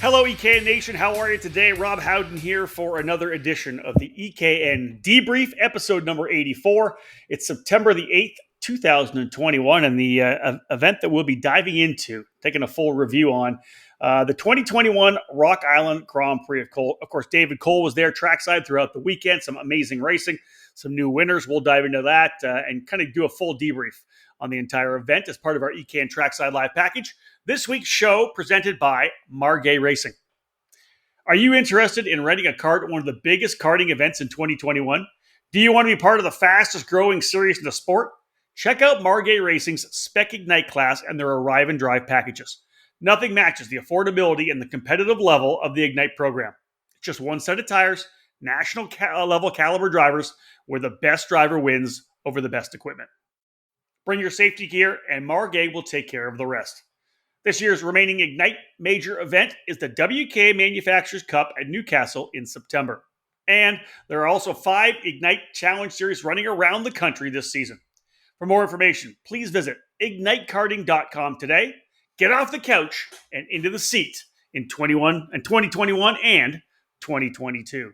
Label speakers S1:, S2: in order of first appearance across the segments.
S1: Hello, EKN Nation. How are you today? Rob Howden here for another edition of the EKN Debrief, episode number 84. It's September the 8th, 2021, and the event that we'll be diving into, taking a full review on, the 2021 Rock Island Grand Prix of Cole. Of course, David Cole was there trackside throughout the weekend. Some amazing racing, some new winners. We'll dive into that and kind of do a full debrief on the entire event as part of our EKN Trackside Live package. This week's show presented by Margay Racing. Are you interested in renting a kart at one of the biggest karting events in 2021? Do you want to be part of the fastest growing series in the sport? Check out Margay Racing's Spec Ignite class and their Arrive and Drive packages. Nothing matches the affordability and the competitive level of the Ignite program. It's just one set of tires, national level caliber drivers, where the best driver wins over the best equipment. Bring your safety gear and Margay will take care of the rest. This year's remaining Ignite major event is the WK Manufacturers Cup at Newcastle in September. And there are also 5 Ignite Challenge Series running around the country this season. For more information, please visit ignitekarting.com today. Get off the couch and into the seat in 2021 and 2022.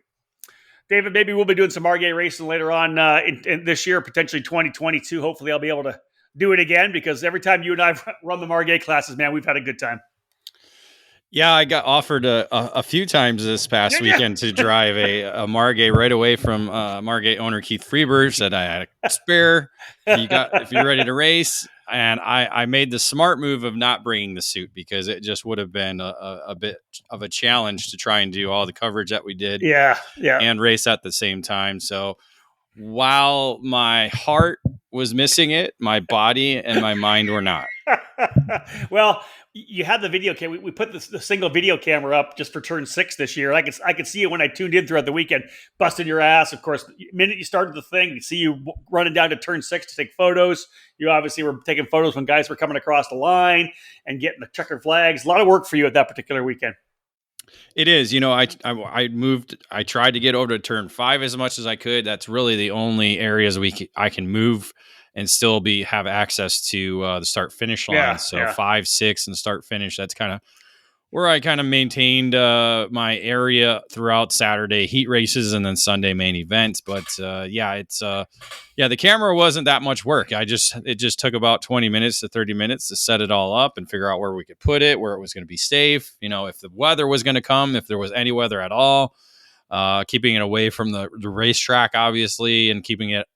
S1: David, maybe we'll be doing some Margay racing later on in this year, potentially 2022. Hopefully I'll be able to do it again, because every time you and I run the Margay classes, man, we've had a good time.
S2: Yeah, I got offered a few times this past weekend to drive a Margay right away from Margay owner Keith Freeberg. Said I had a spare if you're ready to race. And I made the smart move of not bringing the suit, because it just would have been a bit of a challenge to try and do all the coverage that we did.
S1: Yeah.
S2: And race at the same time. So while my heart was missing it, my body and my mind were not.
S1: Well, you had the video camera. We put the single video camera up just for turn 6 this year. I could see it when I tuned in throughout the weekend, busting your ass. Of course, the minute you started the thing, we see you running down to turn 6 to take photos. You obviously were taking photos when guys were coming across the line and getting the checkered flags. A lot of work for you at that particular weekend.
S2: It is. You know, I tried to get over to turn 5 as much as I could. That's really the only areas I can move and still have access to the start finish line.
S1: Yeah,
S2: so 5, 6 and start finish. That's kind of where I kind of maintained my area throughout Saturday heat races and then Sunday main events. But the camera wasn't that much work. It just took about 20 minutes to 30 minutes to set it all up and figure out where we could put it, where it was going to be safe. You know, if the weather was going to come, if there was any weather at all, keeping it away from the racetrack, obviously, and keeping it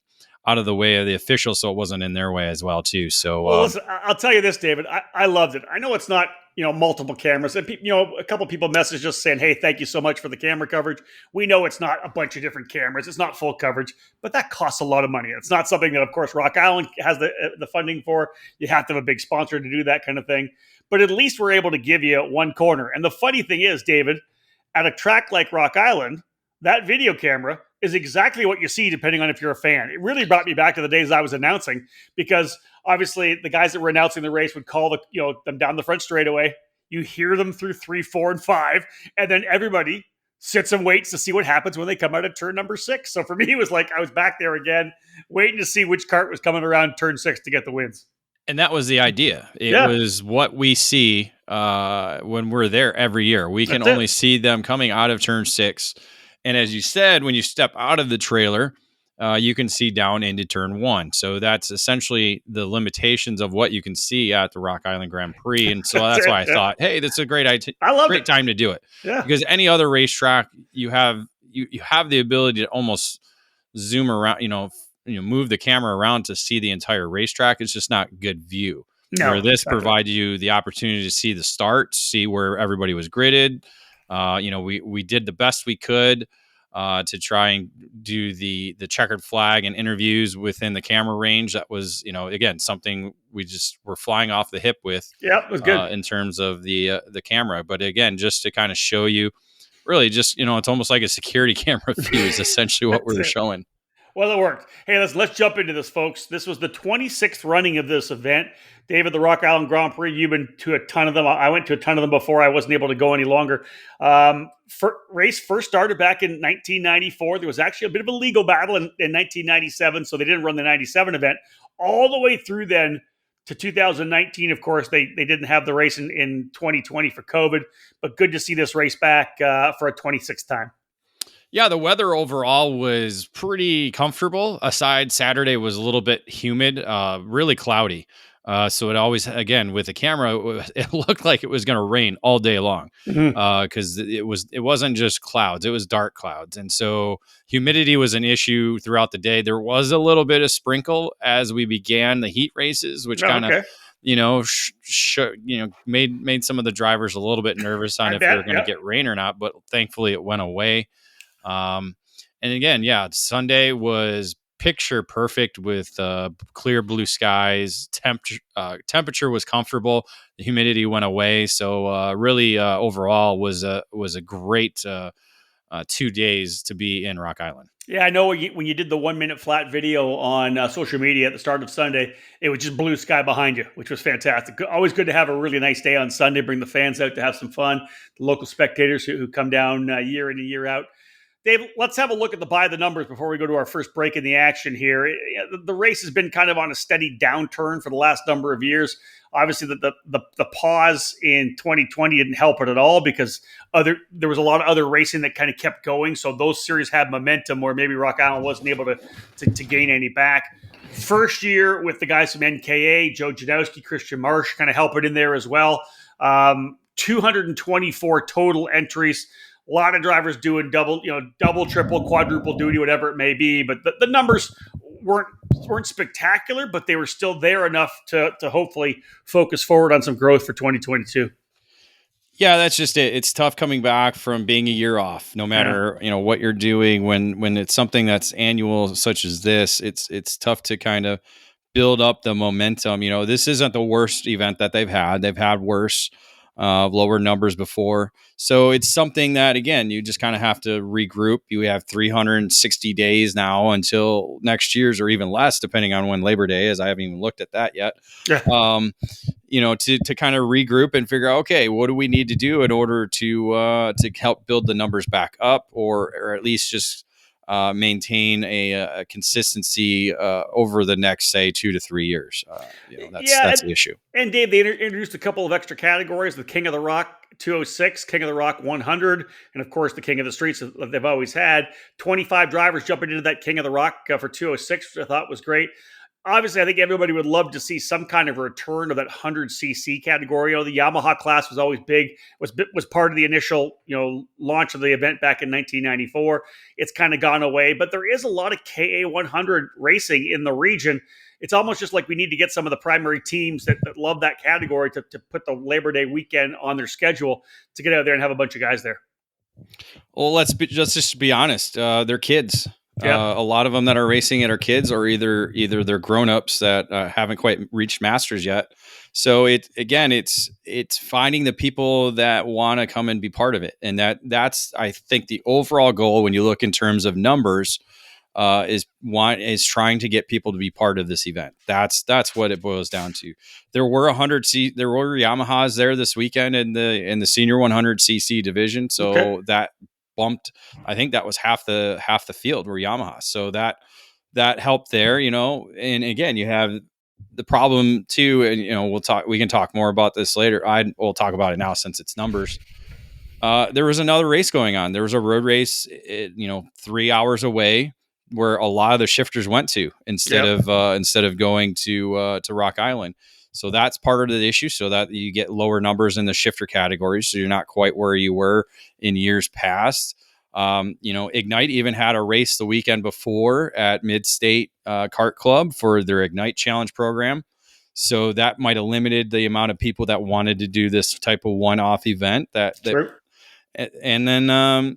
S2: out of the way of the officials so it wasn't in their way as well, too. So,
S1: listen, I'll tell you this, David. I loved it. I know it's not, multiple cameras. And, a couple people messaged us saying, hey, thank you so much for the camera coverage. We know it's not a bunch of different cameras. It's not full coverage, but that costs a lot of money. It's not something that, of course, Rock Island has the funding for. You have to have a big sponsor to do that kind of thing. But at least we're able to give you one corner. And the funny thing is, David, at a track like Rock Island, that video camera is exactly what you see, depending on if you're a fan. It really brought me back to the days I was announcing, because obviously the guys that were announcing the race would call them down the front straightaway. You hear them through 3, 4, and 5, and then everybody sits and waits to see what happens when they come out of turn number 6. So for me, it was like I was back there again, waiting to see which kart was coming around turn 6 to get the wins.
S2: And that was the idea. It was what we see when we're there every year. We can only see them coming out of turn 6. And as you said, when you step out of the trailer, you can see down into turn 1. So that's essentially the limitations of what you can see at the Rock Island Grand Prix. And so that's why I thought, hey, that's a great time to do it.
S1: Yeah.
S2: Because any other racetrack, you have the ability to almost zoom around, move the camera around to see the entire racetrack. It's just not good view.
S1: No,
S2: where this provides you the opportunity to see the start, see where everybody was gridded. We did the best we could to try and do the checkered flag and interviews within the camera range. That was, again, something we just were flying off the hip with.
S1: Yeah, it was good
S2: in terms of the camera. But again, just to kind of show you, really, just it's almost like a security camera view is essentially what we were showing.
S1: Well, it worked. Hey, let's jump into this, folks. This was the 26th running of this event. David, the Rock Island Grand Prix, you've been to a ton of them. I went to a ton of them before. I wasn't able to go any longer. Race first started back in 1994. There was actually a bit of a legal battle in 1997, so they didn't run the 97 event. All the way through then to 2019. Of course, they didn't have the race in 2020 for COVID, but good to see this race back for a 26th time.
S2: Yeah, the weather overall was pretty comfortable. Aside Saturday was a little bit humid, really cloudy. So it always, again, with the camera, it looked like it was going to rain all day long because it wasn't just clouds; it was dark clouds, and so humidity was an issue throughout the day. There was a little bit of sprinkle as we began the heat races, which kind of made some of the drivers a little bit nervous on if they were going to get rain or not. But thankfully, it went away. And again, yeah, Sunday was picture perfect with clear blue skies. Temperature was comfortable. The humidity went away. So really, overall, was a great 2 days to be in Rock Island.
S1: Yeah, I know when you did the 1 minute flat video on social media at the start of Sunday, it was just blue sky behind you, which was fantastic. Always good to have a really nice day on Sunday, bring the fans out to have some fun, the local spectators who come down year in and year out. Dave, let's have a look at the by the numbers before we go to our first break in the action here. The race has been kind of on a steady downturn for the last number of years. Obviously, the pause in 2020 didn't help it at all because there was a lot of other racing that kind of kept going. So those series had momentum where maybe Rock Island wasn't able to gain any back. First year with the guys from NKA, Joe Janowski, Christian Marsh kind of helping in there as well. 224 total entries. A lot of drivers doing double, triple, quadruple duty, whatever it may be. But the numbers weren't spectacular, but they were still there enough to hopefully focus forward on some growth for 2022.
S2: Yeah, that's just it. It's tough coming back from being a year off, no matter what you're doing. When it's something that's annual, such as this, it's tough to kind of build up the momentum. This isn't the worst event that they've had. They've had worse, lower numbers before. So it's something that, again, you just kind of have to regroup. You have 360 days now until next year's, or even less, depending on when Labor Day is. I haven't even looked at that yet.
S1: Yeah.
S2: To kind of regroup and figure out, okay, what do we need to do in order to help build the numbers back up, or at least just maintain a consistency over the next, say, 2 to 3 years. That's the issue.
S1: And Dave, they introduced a couple of extra categories: the King of the Rock 206, King of the Rock 100, and of course the King of the Streets that they've always had. 25 drivers jumping into that King of the Rock for 206, which I thought was great. Obviously, I think everybody would love to see some kind of return of that 100cc category. The Yamaha class was always big, was part of the initial launch of the event back in 1994. It's kind of gone away, but there is a lot of KA 100 racing in the region. It's almost just like we need to get some of the primary teams that love that category to put the Labor Day weekend on their schedule to get out there and have a bunch of guys there.
S2: Well, let's just be honest. They're kids. Yeah. A lot of them that are racing it are kids, or either they're grown-ups that haven't quite reached masters yet. So it's finding the people that want to come and be part of it, and that's I think the overall goal when you look in terms of numbers is trying to get people to be part of this event. That's what it boils down to. There were there were Yamahas there this weekend in the senior 100cc division, so that bumped. I think that was half the field were Yamaha, so that helped there. And again, you have the problem too, and we can talk more about this later. We'll talk about it now since it's numbers. There was another race going on. There was a road race 3 hours away where a lot of the shifters went to instead of going to Rock Island. So that's part of the issue, so that you get lower numbers in the shifter categories. So you're not quite where you were in years past. Ignite even had a race the weekend before at Mid-State Kart Club for their Ignite Challenge program. So that might have limited the amount of people that wanted to do this type of one-off event. And then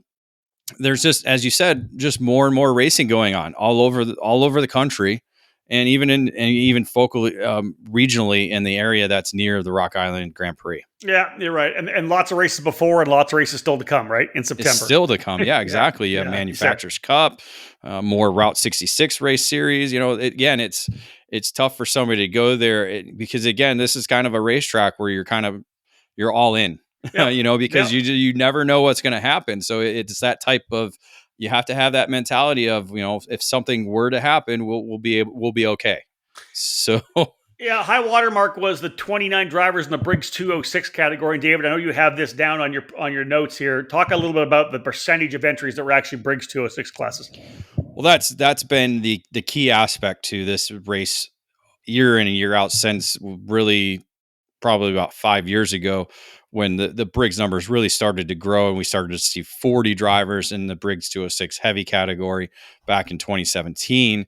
S2: there's just, as you said, just more and more racing going on all over the country. And even focally, regionally in the area that's near the Rock Island Grand Prix.
S1: Yeah, you're right. And lots of races before and lots of races still to come, right? In September.
S2: It's still to come. Yeah, exactly. You have Manufacturers Cup, more Route 66 race series. Again, it's tough for somebody to go there because, again, this is kind of a racetrack where you're all in, because you never know what's going to happen. So it's that type of, you have to have that mentality of, if something were to happen, we'll be okay. So
S1: Yeah, high water mark was the 29 drivers in the Briggs 206 category. And David, I know you have this down on your notes here. Talk a little bit about the percentage of entries that were actually Briggs 206 classes.
S2: Well, that's been the key aspect to this race year in and year out since really probably about 5 years ago when the Briggs numbers really started to grow and we started to see 40 drivers in the Briggs 206 heavy category back in 2017.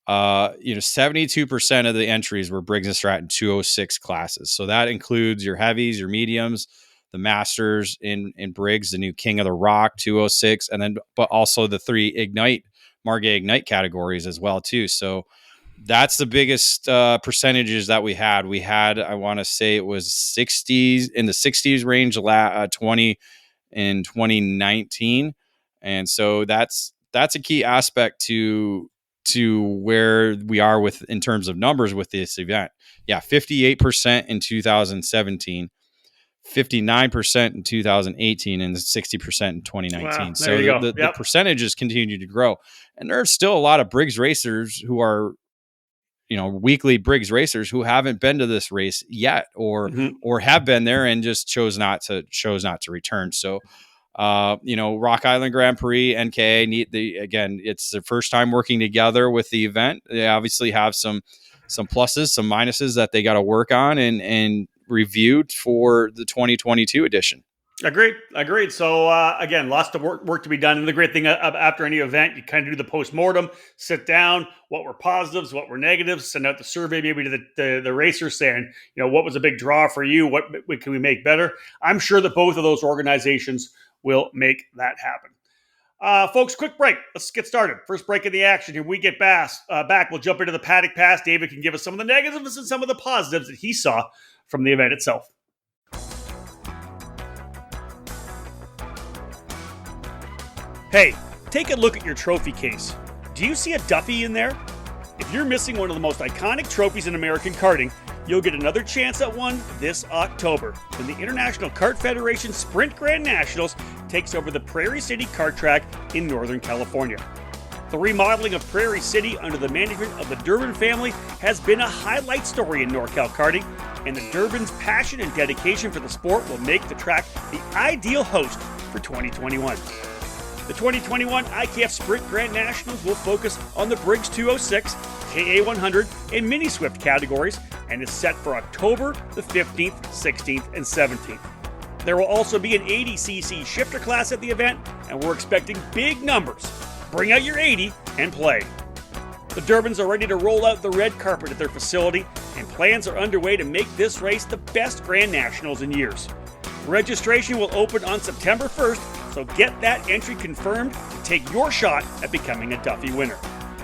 S2: 72% of the entries were Briggs and Stratton 206 classes. So that includes your heavies, your mediums, the masters in Briggs, the new King of the Rock 206, and then but also the three Margay Ignite categories as well too. So that's the biggest percentages that we had. We had, I want to say it was 60s in the 60s range, 20 in 2019, and so that's a key aspect to where we are with in terms of numbers with this event. Yeah, 58% in 2017. 59% in 2018 and 60% in
S1: Wow,
S2: 2019.
S1: there
S2: So
S1: you go.
S2: the
S1: Yep.
S2: percentages continue to grow. And there's still a lot of Briggs racers who are, weekly Briggs racers who haven't been to this race yet
S1: Mm-hmm.
S2: or have been there and just chose not to return. So Rock Island Grand Prix, NKA again, it's their first time working together with the event. They obviously have some pluses, some minuses that they got to work on and reviewed for the 2022 edition.
S1: Agreed. So again, lots of work to be done. And the great thing after any event, you kind of do the post-mortem, sit down, what were positives, what were negatives, send out the survey maybe to the racers saying, what was a big draw for you? What can we make better? I'm sure that both of those organizations will make that happen. Folks, quick break. Let's get started. First break of the action here. We get back. We'll jump into the paddock pass. David can give us some of the negatives and some of the positives that he saw from the event itself. Hey, take a look at your trophy case. Do you see a Duffy in there? If you're missing one of the most iconic trophies in American karting, you'll get another chance at one this October when the International Kart Federation Sprint Grand Nationals takes over the Prairie City Kart Track in Northern California. The remodeling of Prairie City under the management of the Durbin family has been a highlight story in NorCal karting, and the Durbins' passion and dedication for the sport will make the track the ideal host for 2021. The 2021 IKF Sprint Grand Nationals will focus on the Briggs 206, KA100, and Mini Swift categories and is set for October the 15th, 16th, and 17th. There will also be an 80cc shifter class at the event, and we're expecting big numbers. Bring out your 80 and play. The Durbins are ready to roll out the red carpet at their facility, and plans are underway to make this race the best Grand Nationals in years. Registration will open on September 1st, so get that entry confirmed to take your shot at becoming a Duffy winner.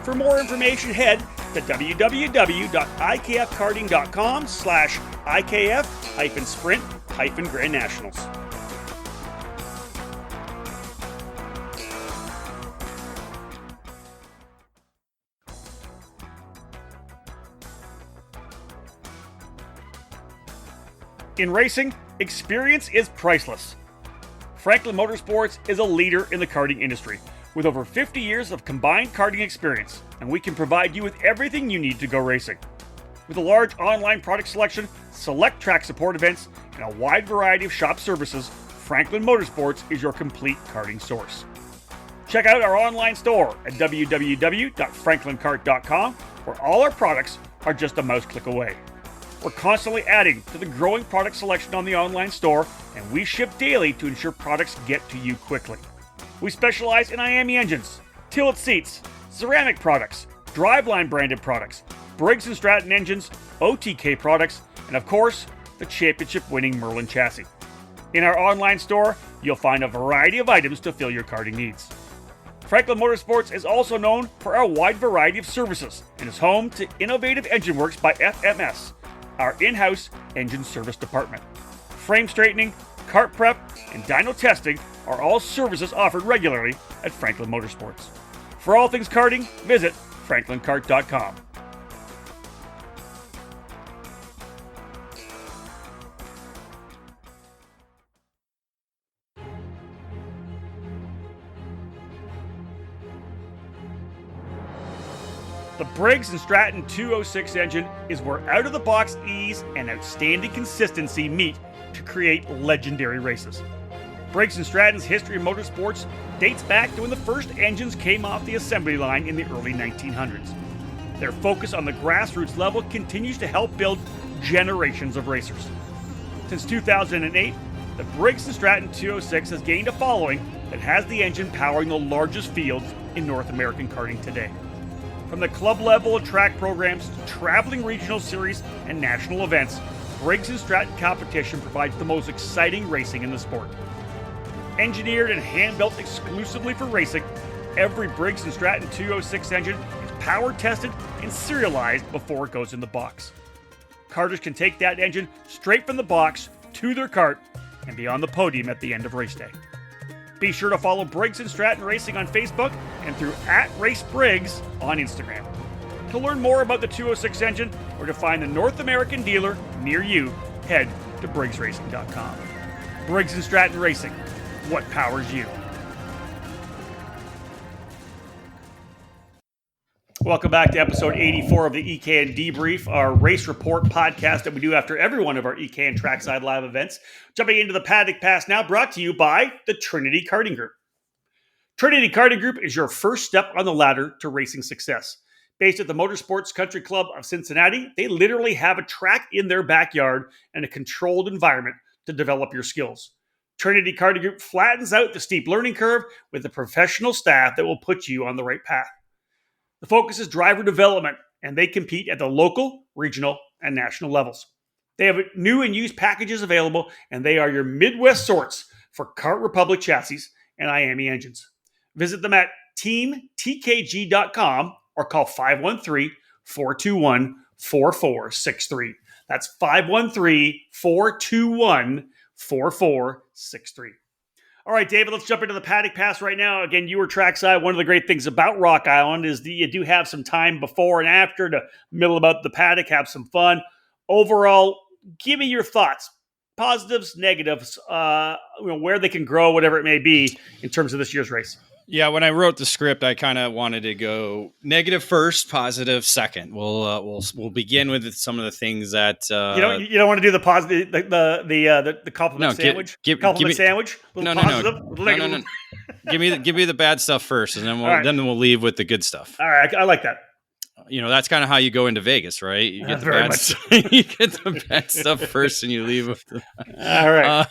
S1: For more information, head to www.ikfkarting.com/IKF-sprint-Grand Nationals. In racing, experience is priceless. Franklin Motorsports is a leader in the karting industry with over 50 years of combined karting experience, and we can provide you with everything you need to go racing. With a large online product selection, select track support events, and a wide variety of shop services, Franklin Motorsports is your complete karting source. Check out our online store at www.franklinkart.com, where all our products are just a mouse click away. We're constantly adding to the growing product selection on the online store, and we ship daily to ensure products get to you quickly. We specialize in IAME engines, tilt seats, ceramic products, driveline branded products, Briggs & Stratton engines, OTK products, and of course, the championship-winning Merlin chassis. In our online store, you'll find a variety of items to fill your karting needs. Franklin Motorsports is also known for our wide variety of services and is home to Innovative Engine Works by FMS, our in-house engine service department. Frame straightening, kart prep, and dyno testing are all services offered regularly at Franklin Motorsports. For all things karting, visit franklinkart.com. The Briggs & Stratton 206 engine is where out-of-the-box ease and outstanding consistency meet to create legendary races. Briggs & Stratton's history in motorsports dates back to when the first engines came off the assembly line in the early 1900s. Their focus on the grassroots level continues to help build generations of racers. Since 2008, the Briggs & Stratton 206 has gained a following that has the engine powering the largest fields in North American karting today. From the club level track programs to traveling regional series and national events, Briggs & Stratton competition provides the most exciting racing in the sport. Engineered and hand-built exclusively for racing, every Briggs & Stratton 206 engine is power tested and serialized before it goes in the box. Karters can take that engine straight from the box to their kart and be on the podium at the end of race day. Be sure to follow Briggs & Stratton Racing on Facebook and through @RaceBriggs on Instagram. To learn more about the 206 engine or to find the North American dealer near you, head to BriggsRacing.com. Briggs & Stratton Racing, what powers you? Welcome back to episode 84 of the EKN Debrief, our race report podcast that we do after every one of our EKN Trackside Live events. Jumping into the Paddock Pass now, brought to you by the Trinity Karting Group. Trinity Karting Group is your first step on the ladder to racing success. Based at the Motorsports Country Club of Cincinnati, they literally have a track in their backyard and a controlled environment to develop your skills. Trinity Karting Group flattens out the steep learning curve with a professional staff that will put you on the right path. The focus is driver development, and they compete at the local, regional, and national levels. They have new and used packages available, and they are your Midwest sorts for Kart Republic chassis and IAME engines. Visit them at teamtkg.com or call 513-421-4463. That's 513-421-4463. All right, David, let's jump into the Paddock Pass right now. Again, you were trackside. One of the great things about Rock Island is that you do have some time before and after to middle about the paddock, have some fun. Overall, give me your thoughts, positives, negatives, where they can grow, whatever it may be, in terms of this year's race.
S2: Yeah, when I wrote the script, I kind of wanted to go negative first, positive second. We'll begin with some of the things that
S1: you don't want to do the positive, the compliment sandwich. Sandwich.
S2: No. Give me the bad stuff first, and then we'll leave with the good stuff.
S1: All right, I like that.
S2: That's kind of how you go into Vegas, right? You get the bad stuff. You get the bad stuff first, and you leave with the.
S1: All right.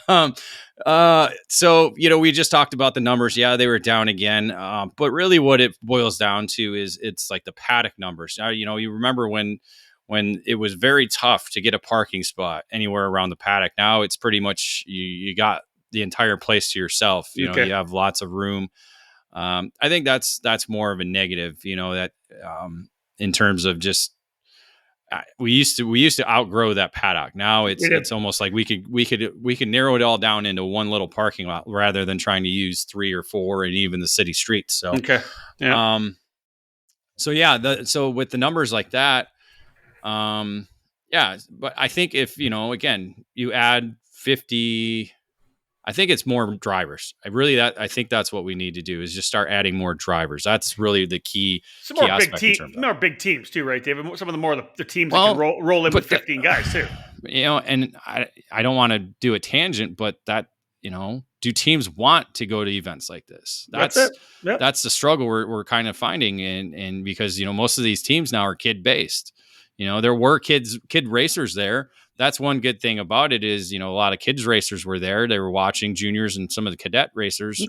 S2: So we just talked about the numbers. Yeah, they were down again. But really, what it boils down to is it's like the paddock numbers. Now, you remember when it was very tough to get a parking spot anywhere around the paddock. Now it's pretty much you got the entire place to yourself. You have lots of room. I think that's more of a negative. That. In terms of just we used to outgrow that paddock. Now it's almost like we could narrow it all down into one little parking lot rather than trying to use 3 or 4 and even the city streets. So so with the numbers like that, but I think if again you add 50. I think it's more drivers. I think that's what we need to do is just start adding more drivers. That's really the key.
S1: Some more big teams too, right, David? Some of the more the teams that can roll in with 15 guys too.
S2: And I don't want to do a tangent, but that do teams want to go to events like this? That's the struggle we're kind of finding, and because most of these teams now are kid based. There were kid racers there. That's one good thing about it is, a lot of kids racers were there. They were watching juniors, and some of the cadet racers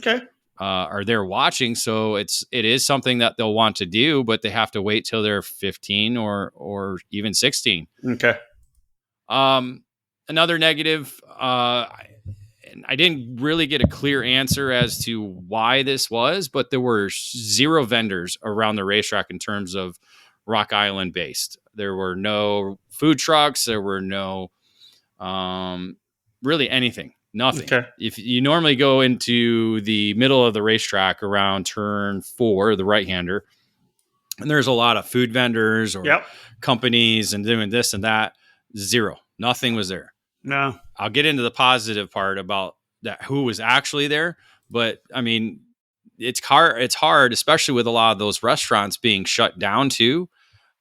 S2: are there watching. So it is something that they'll want to do, but they have to wait till they're 15 or even 16.
S1: Okay.
S2: Another negative, I didn't really get a clear answer as to why this was, but there were 0 vendors around the racetrack in terms of Rock Island based. There were no food trucks. There were no really anything, nothing. Okay. If you normally go into the middle of the racetrack around turn 4, the right-hander, and there's a lot of food vendors or companies and doing this and that. 0. Nothing was there.
S1: No.
S2: I'll get into the positive part about that, who was actually there. But, I mean, it's hard, especially with a lot of those restaurants being shut down too.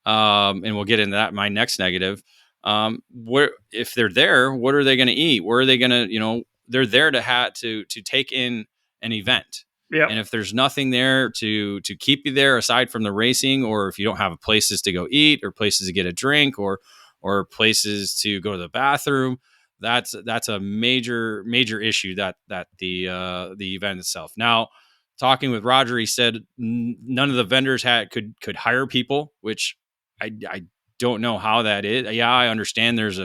S2: and we'll get into that. My next negative. Where if they're there, what are they going to eat? Where are they going to, they're there to take in an event.
S1: Yep.
S2: And if there's nothing there to keep you there aside from the racing, or if you don't have places to go eat or places to get a drink or places to go to the bathroom, that's a major issue that the event itself. Now, talking with Roger, he said none of the vendors could hire people, which I don't know how that is. Yeah, I understand there's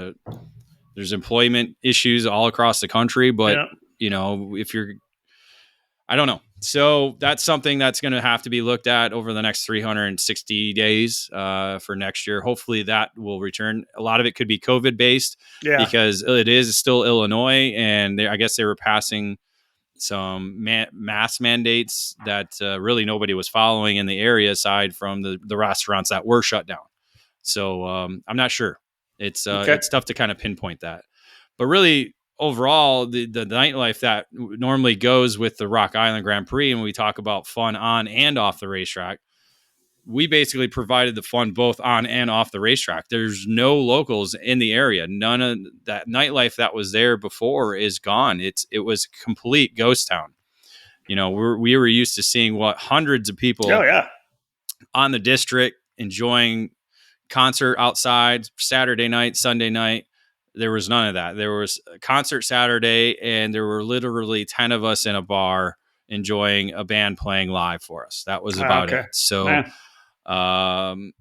S2: employment issues all across the country, but if you're, I don't know. So that's something that's going to have to be looked at over the next 360 days for next year. Hopefully that will return. A lot of it could be COVID based because it is still Illinois, and I guess they were passing some mask mandates that really nobody was following in the area aside from the restaurants that were shut down. So I'm not sure. It's tough to kind of pinpoint that, but really overall, the nightlife that normally goes with the Rock Island Grand Prix, and we talk about fun on and off the racetrack, we basically provided the fun both on and off the racetrack. There's no locals in the area. None of that nightlife that was there before is gone. It was a complete ghost town. We were used to seeing hundreds of people on the district enjoying concert outside Saturday night, Sunday night. There was none of that. There was a concert Saturday, and there were literally 10 of us in a bar enjoying a band playing live for us. That was about it. So, and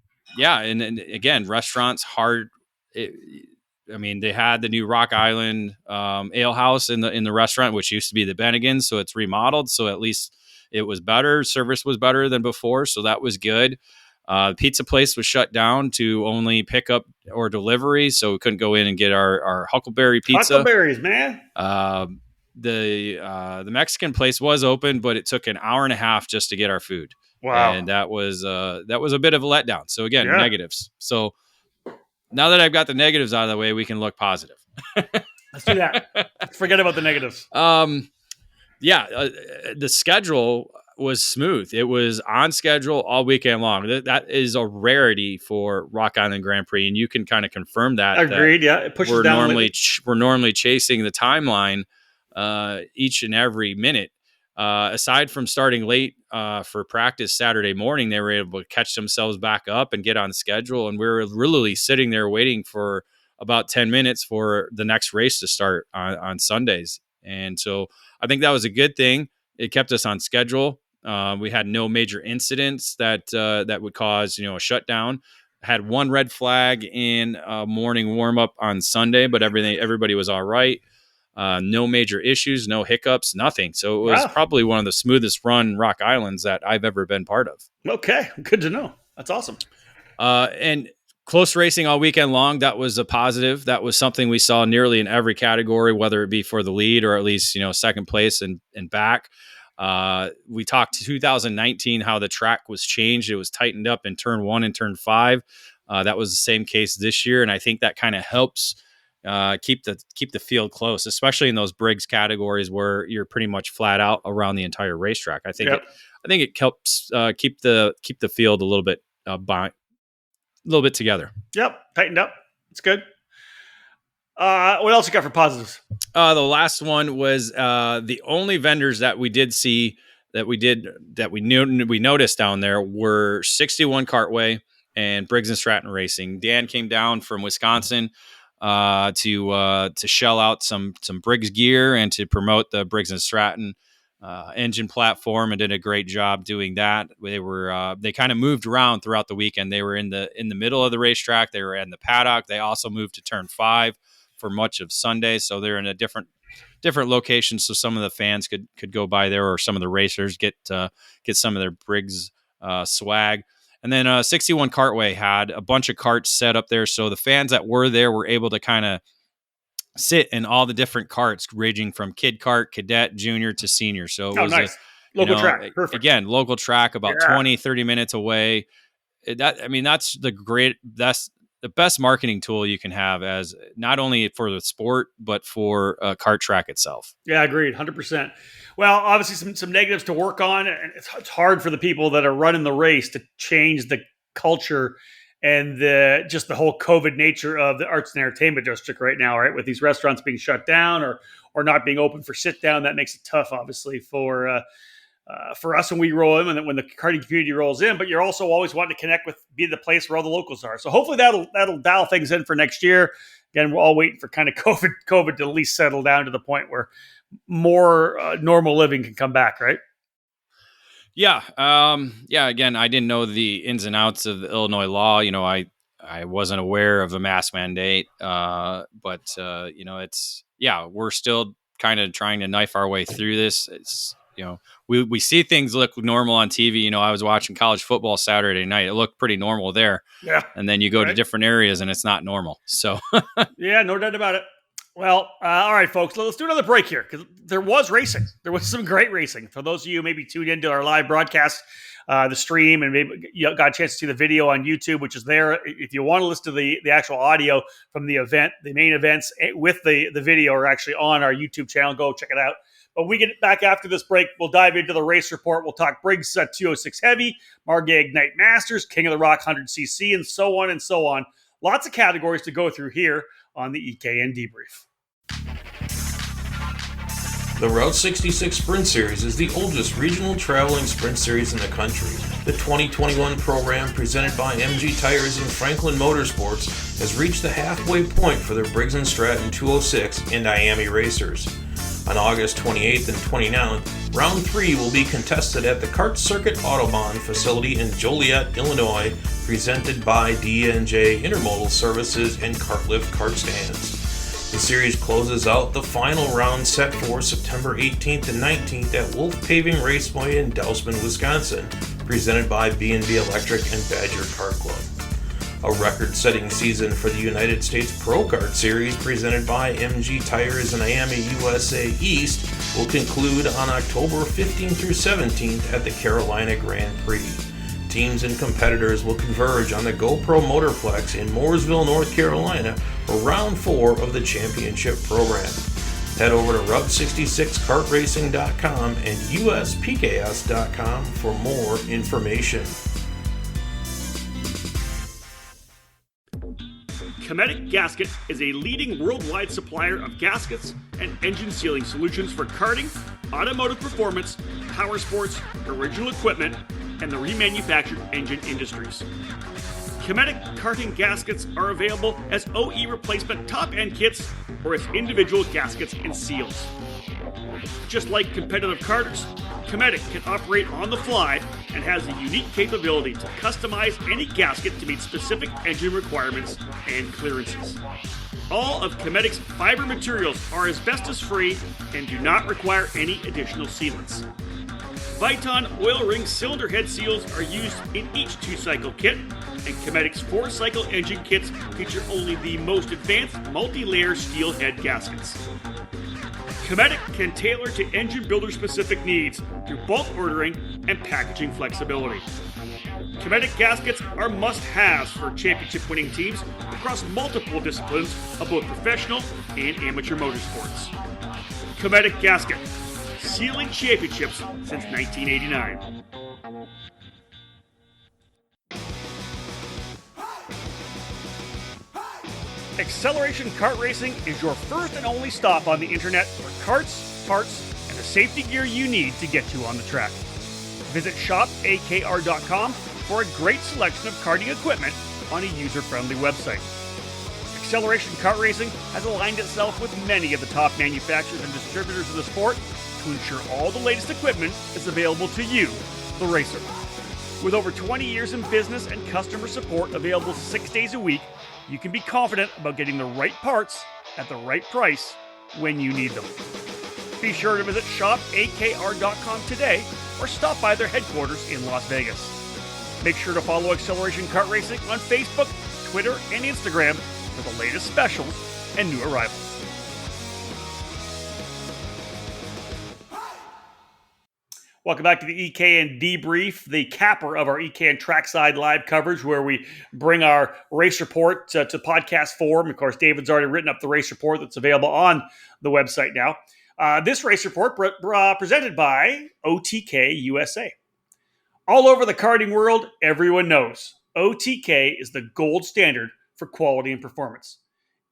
S2: again, restaurants hard. They had the new Rock Island Ale House in the restaurant, which used to be the Bennigan's. So it's remodeled. So at least it was better. Service was better than before. So that was good. The pizza place was shut down to only pickup or delivery, so we couldn't go in and get our Huckleberry pizza.
S1: Huckleberries, man.
S2: The Mexican place was open, but it took an hour and a half just to get our food.
S1: Wow,
S2: and that was a bit of a letdown. So again, negatives. So now that I've got the negatives out of the way, we can look positive.
S1: Let's do that. Let's forget about the negatives.
S2: The schedule was smooth. It was on schedule all weekend long. That is a rarity for Rock Island Grand Prix, and you can kind of confirm that.
S1: Agreed. It pushes
S2: we're
S1: down.
S2: We're normally chasing the timeline each and every minute. Aside from starting late for practice Saturday morning, they were able to catch themselves back up and get on schedule, and we were literally sitting there waiting for about 10 minutes for the next race to start on Sundays. And so I think that was a good thing. It kept us on schedule. We had no major incidents that would cause a shutdown. Had one red flag in morning warm up on Sunday, but everybody was all right. No major issues, no hiccups, nothing. So it was probably one of the smoothest run Rock Islands that I've ever been part of.
S1: Okay, good to know. That's awesome.
S2: And close racing all weekend long. That was a positive. That was something we saw nearly in every category, whether it be for the lead or at least second place and back. We talked 2019 how the track was changed. It was tightened up in turn 1 and turn 5. That was the same case this year, and I think that kind of helps keep the field close, especially in those Briggs categories where you're pretty much flat out around the entire racetrack. I think it helps keep the field a little bit together.
S1: Yep, tightened up. It's good. What else you got for positives?
S2: The last one was the only vendors that we did see that we noticed down there were 61 Cartway and Briggs and Stratton Racing. Dan came down from Wisconsin to shell out some Briggs gear and to promote the Briggs and Stratton engine platform, and did a great job doing that. They kind of moved around throughout the weekend. They were in the middle of the racetrack. They were in the paddock. They also moved to turn 5 for much of Sunday, so they're in a different locations. So some of the fans could go by there, or some of the racers get some of their Briggs swag. And then 61 Cartway had a bunch of carts set up there, so the fans that were there were able to kind of sit in all the different carts, ranging from kid cart, cadet, junior to senior. So it was
S1: nice. Local track. Perfect.
S2: Again, local track, about 20-30 minutes away. That's the best marketing tool you can have, as not only for the sport, but for kart track itself.
S1: Yeah, agreed. 100%. Well, obviously some negatives to work on, and it's hard for the people that are running the race to change the culture and just the whole COVID nature of the arts and entertainment district right now, right? With these restaurants being shut down or not being open for sit down, that makes it tough, obviously, for us when we roll in and when the karting community rolls in. But you're also always wanting to connect with, be the place where all the locals are. So hopefully that'll dial things in for next year. Again, we're all waiting for kind of COVID to at least settle down to the point where more normal living can come back, right?
S2: Yeah. Again, I didn't know the ins and outs of the Illinois law. I wasn't aware of a mask mandate. We're still kind of trying to knife our way through this. It's, we see things look normal on TV. I was watching college football Saturday night. It looked pretty normal there.
S1: Yeah.
S2: And then you go to different areas and it's not normal. So
S1: yeah, no doubt about it. Well, all right, folks, let's do another break here because there was racing. There was some great racing. For those of you who maybe tuned into our live broadcast, the stream, and maybe you got a chance to see the video on YouTube, which is there. If you want to listen to the actual audio from the event, the main events with the video are actually on our YouTube channel. Go check it out. But we get back after this break. We'll dive into the race report. We'll talk Briggs 206 Heavy, Margay Ignite Masters, King of the Rock 100cc, and so on and so on. Lots of categories to go through here on the EKN Debrief.
S3: The Route 66 Sprint Series is the oldest regional traveling sprint series in the country. The 2021 program, presented by MG Tires and Franklin Motorsports, has reached the halfway point for the Briggs & Stratton 206 and Miami racers. On August 28th and 29th, Round 3 will be contested at the Kart Circuit Autobahn facility in Joliet, Illinois, presented by D&J Intermodal Services and Kartlift Kart Stands. The series closes out the final round set for September 18th and 19th at Wolf Paving Raceway in Dousman, Wisconsin, presented by B&B Electric and Badger Kart Club. A record-setting season for the United States Pro Kart Series, presented by MG Tires and Miami USA East, will conclude on October 15th through 17th at the Carolina Grand Prix. Teams and competitors will converge on the GoPro Motorplex in Mooresville, North Carolina for Round 4 of the championship program. Head over to Route66kartracing.com and USPKS.com for more information.
S1: Cometic Gasket is a leading worldwide supplier of gaskets and engine sealing solutions for karting, automotive performance, power sports, original equipment, and the remanufactured engine industries. Cometic karting gaskets are available as OE replacement top-end kits or as individual gaskets and seals. Just like competitive karters, Cometic can operate on the fly and has the unique capability to customize any gasket to meet specific engine requirements and clearances. All of Cometic's fiber materials are asbestos-free and do not require any additional sealants. Viton oil ring cylinder head seals are used in each 2-cycle kit, and Cometic's 4-cycle engine kits feature only the most advanced multi-layer steel head gaskets. Cometic can tailor to engine builder-specific needs through bulk ordering and packaging flexibility. Cometic gaskets are must-haves for championship-winning teams across multiple disciplines of both professional and amateur motorsports. Cometic Gasket, sealing championships since 1989. Acceleration Kart Racing is your first and only stop on the internet for karts, parts, and the safety gear you need to get you on the track. Visit shopakr.com for a great selection of karting equipment on a user-friendly website. Acceleration Kart Racing has aligned itself with many of the top manufacturers and distributors of the sport to ensure all the latest equipment is available to you, the racer. With over 20 years in business and customer support available 6 days a week, you can be confident about getting the right parts at the right price when you need them. Be sure to visit shopakr.com today or stop by their headquarters in Las Vegas. Make sure to follow Acceleration Kart Racing on Facebook, Twitter, and Instagram for the latest specials and new arrivals. Welcome back to the EKN Debrief, the capper of our EKN Trackside Live coverage, where we bring our race report to podcast form. Of course, David's already written up the race report that's available on the website now. This race report presented by OTK USA. All over the karting world, everyone knows OTK is the gold standard for quality and performance.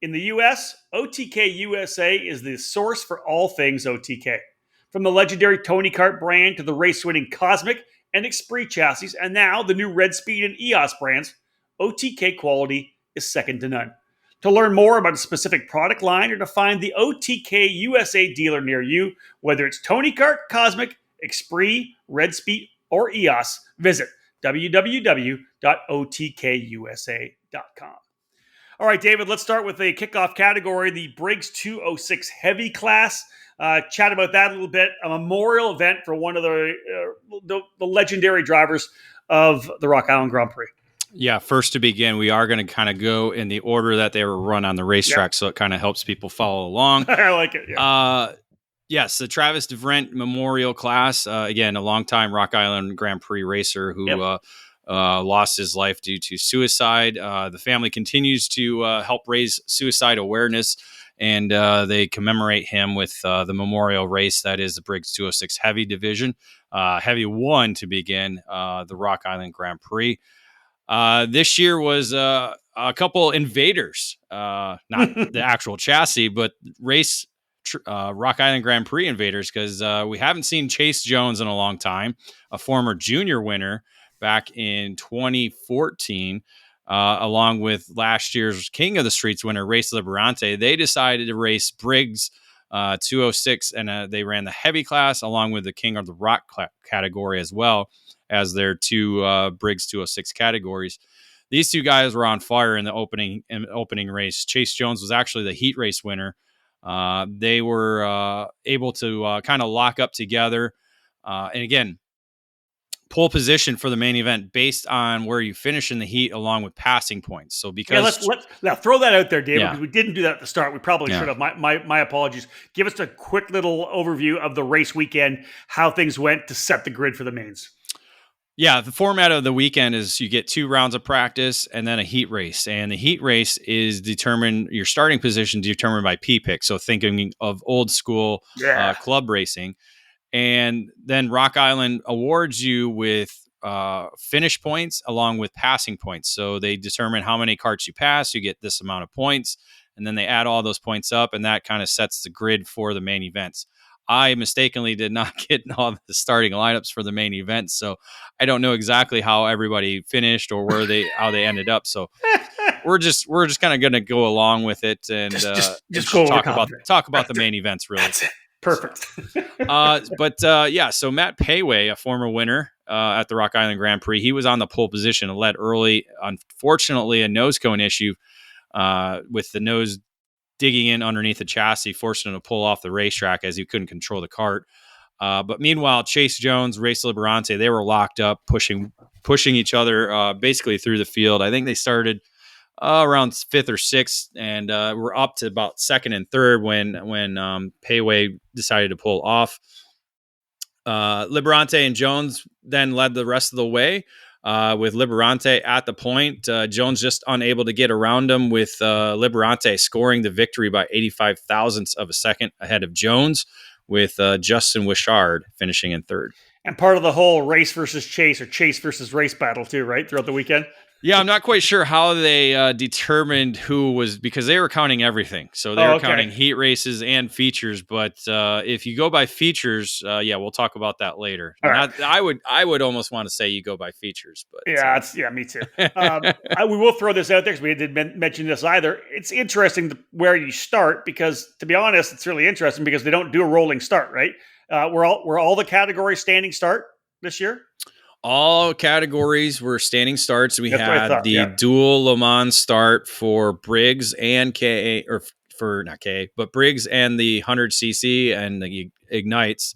S1: In the US, OTK USA is the source for all things OTK. From the legendary Tony Kart brand to the race-winning Cosmic and Esprit chassis, and now the new Red Speed and EOS brands, OTK quality is second to none. To learn more about a specific product line or to find the OTK USA dealer near you, whether it's Tony Kart, Cosmic, Esprit, Red Speed, or EOS, visit www.otkusa.com. All right, David, let's start with the kickoff category, the Briggs 206 Heavy class. Chat about that a little bit. A memorial event for one of the legendary drivers of the Rock Island Grand Prix.
S2: Yeah, first to begin, we are going to kind of go in the order that they were run on the racetrack, so it kind of helps people follow along.
S1: I like it. Yeah.
S2: Yes, the Travis DeVrent Memorial Class. Again, a longtime Rock Island Grand Prix racer who lost his life due to suicide. The family continues to help raise suicide awareness, and they commemorate him with the memorial race that is the Briggs 206 Heavy Division. Heavy 1 to begin the Rock Island Grand Prix. This year was a couple invaders, not the actual chassis, but race Rock Island Grand Prix invaders, because we haven't seen Chase Jones in a long time, a former junior winner back in 2014, along with last year's King of the Streets winner, Race Liberante. They decided to race Briggs 206, and they ran the heavy class along with the King of the Rock category as well as their two Briggs 206 categories. These two guys were on fire in the opening race. Chase Jones was actually the heat race winner. They were able to kind of lock up together. And again, pole position for the main event based on where you finish in the heat along with passing points. So because
S1: let's now throw that out there, David, because we didn't do that at the start. We probably should have. My apologies. Give us a quick little overview of the race weekend, how things went to set the grid for the mains.
S2: Yeah, the format of the weekend is you get 2 rounds of practice and then a heat race. And the heat race is your starting position determined by P-pick. So thinking of old school club racing. And then Rock Island awards you with finish points along with passing points. So they determine how many carts you pass, you get this amount of points, and then they add all those points up, and that kind of sets the grid for the main events. I mistakenly did not get all the starting lineups for the main event, so I don't know exactly how everybody finished or how they ended up. So we're just kind of going to go along with it and just talk about the main events really.
S1: That's it. Perfect.
S2: So Matt Payway, a former winner at the Rock Island Grand Prix, he was on the pole position and led early. Unfortunately, a nose cone issue with the nose digging in underneath the chassis, forcing him to pull off the racetrack as he couldn't control the cart. But meanwhile, Chase Jones, Race Liberante, they were locked up, pushing each other basically through the field. I think they started around 5th or 6th, and we're up to about 2nd and 3rd when Payway decided to pull off. Liberante and Jones then led the rest of the way with Liberante at the point. Jones just unable to get around him, with Liberante scoring the victory by 85 thousandths of a second ahead of Jones, with Justin Wishard finishing in 3rd.
S1: And part of the whole race versus chase or chase versus race battle too, right? Throughout the weekend.
S2: Yeah, I'm not quite sure how they determined who was, because they were counting everything. So they were counting heat races and features. But if you go by features, we'll talk about that later.
S1: Right.
S2: I would almost want to say you go by features. But
S1: me too. We will throw this out there because we didn't mention this either. It's interesting where you start, because to be honest, it's really interesting because they don't do a rolling start, right? Were all the categories standing start this year?
S2: All categories were standing starts. We had the dual Le Mans start for Briggs and KA, or for not KA, but Briggs and the 100cc and the Ignites.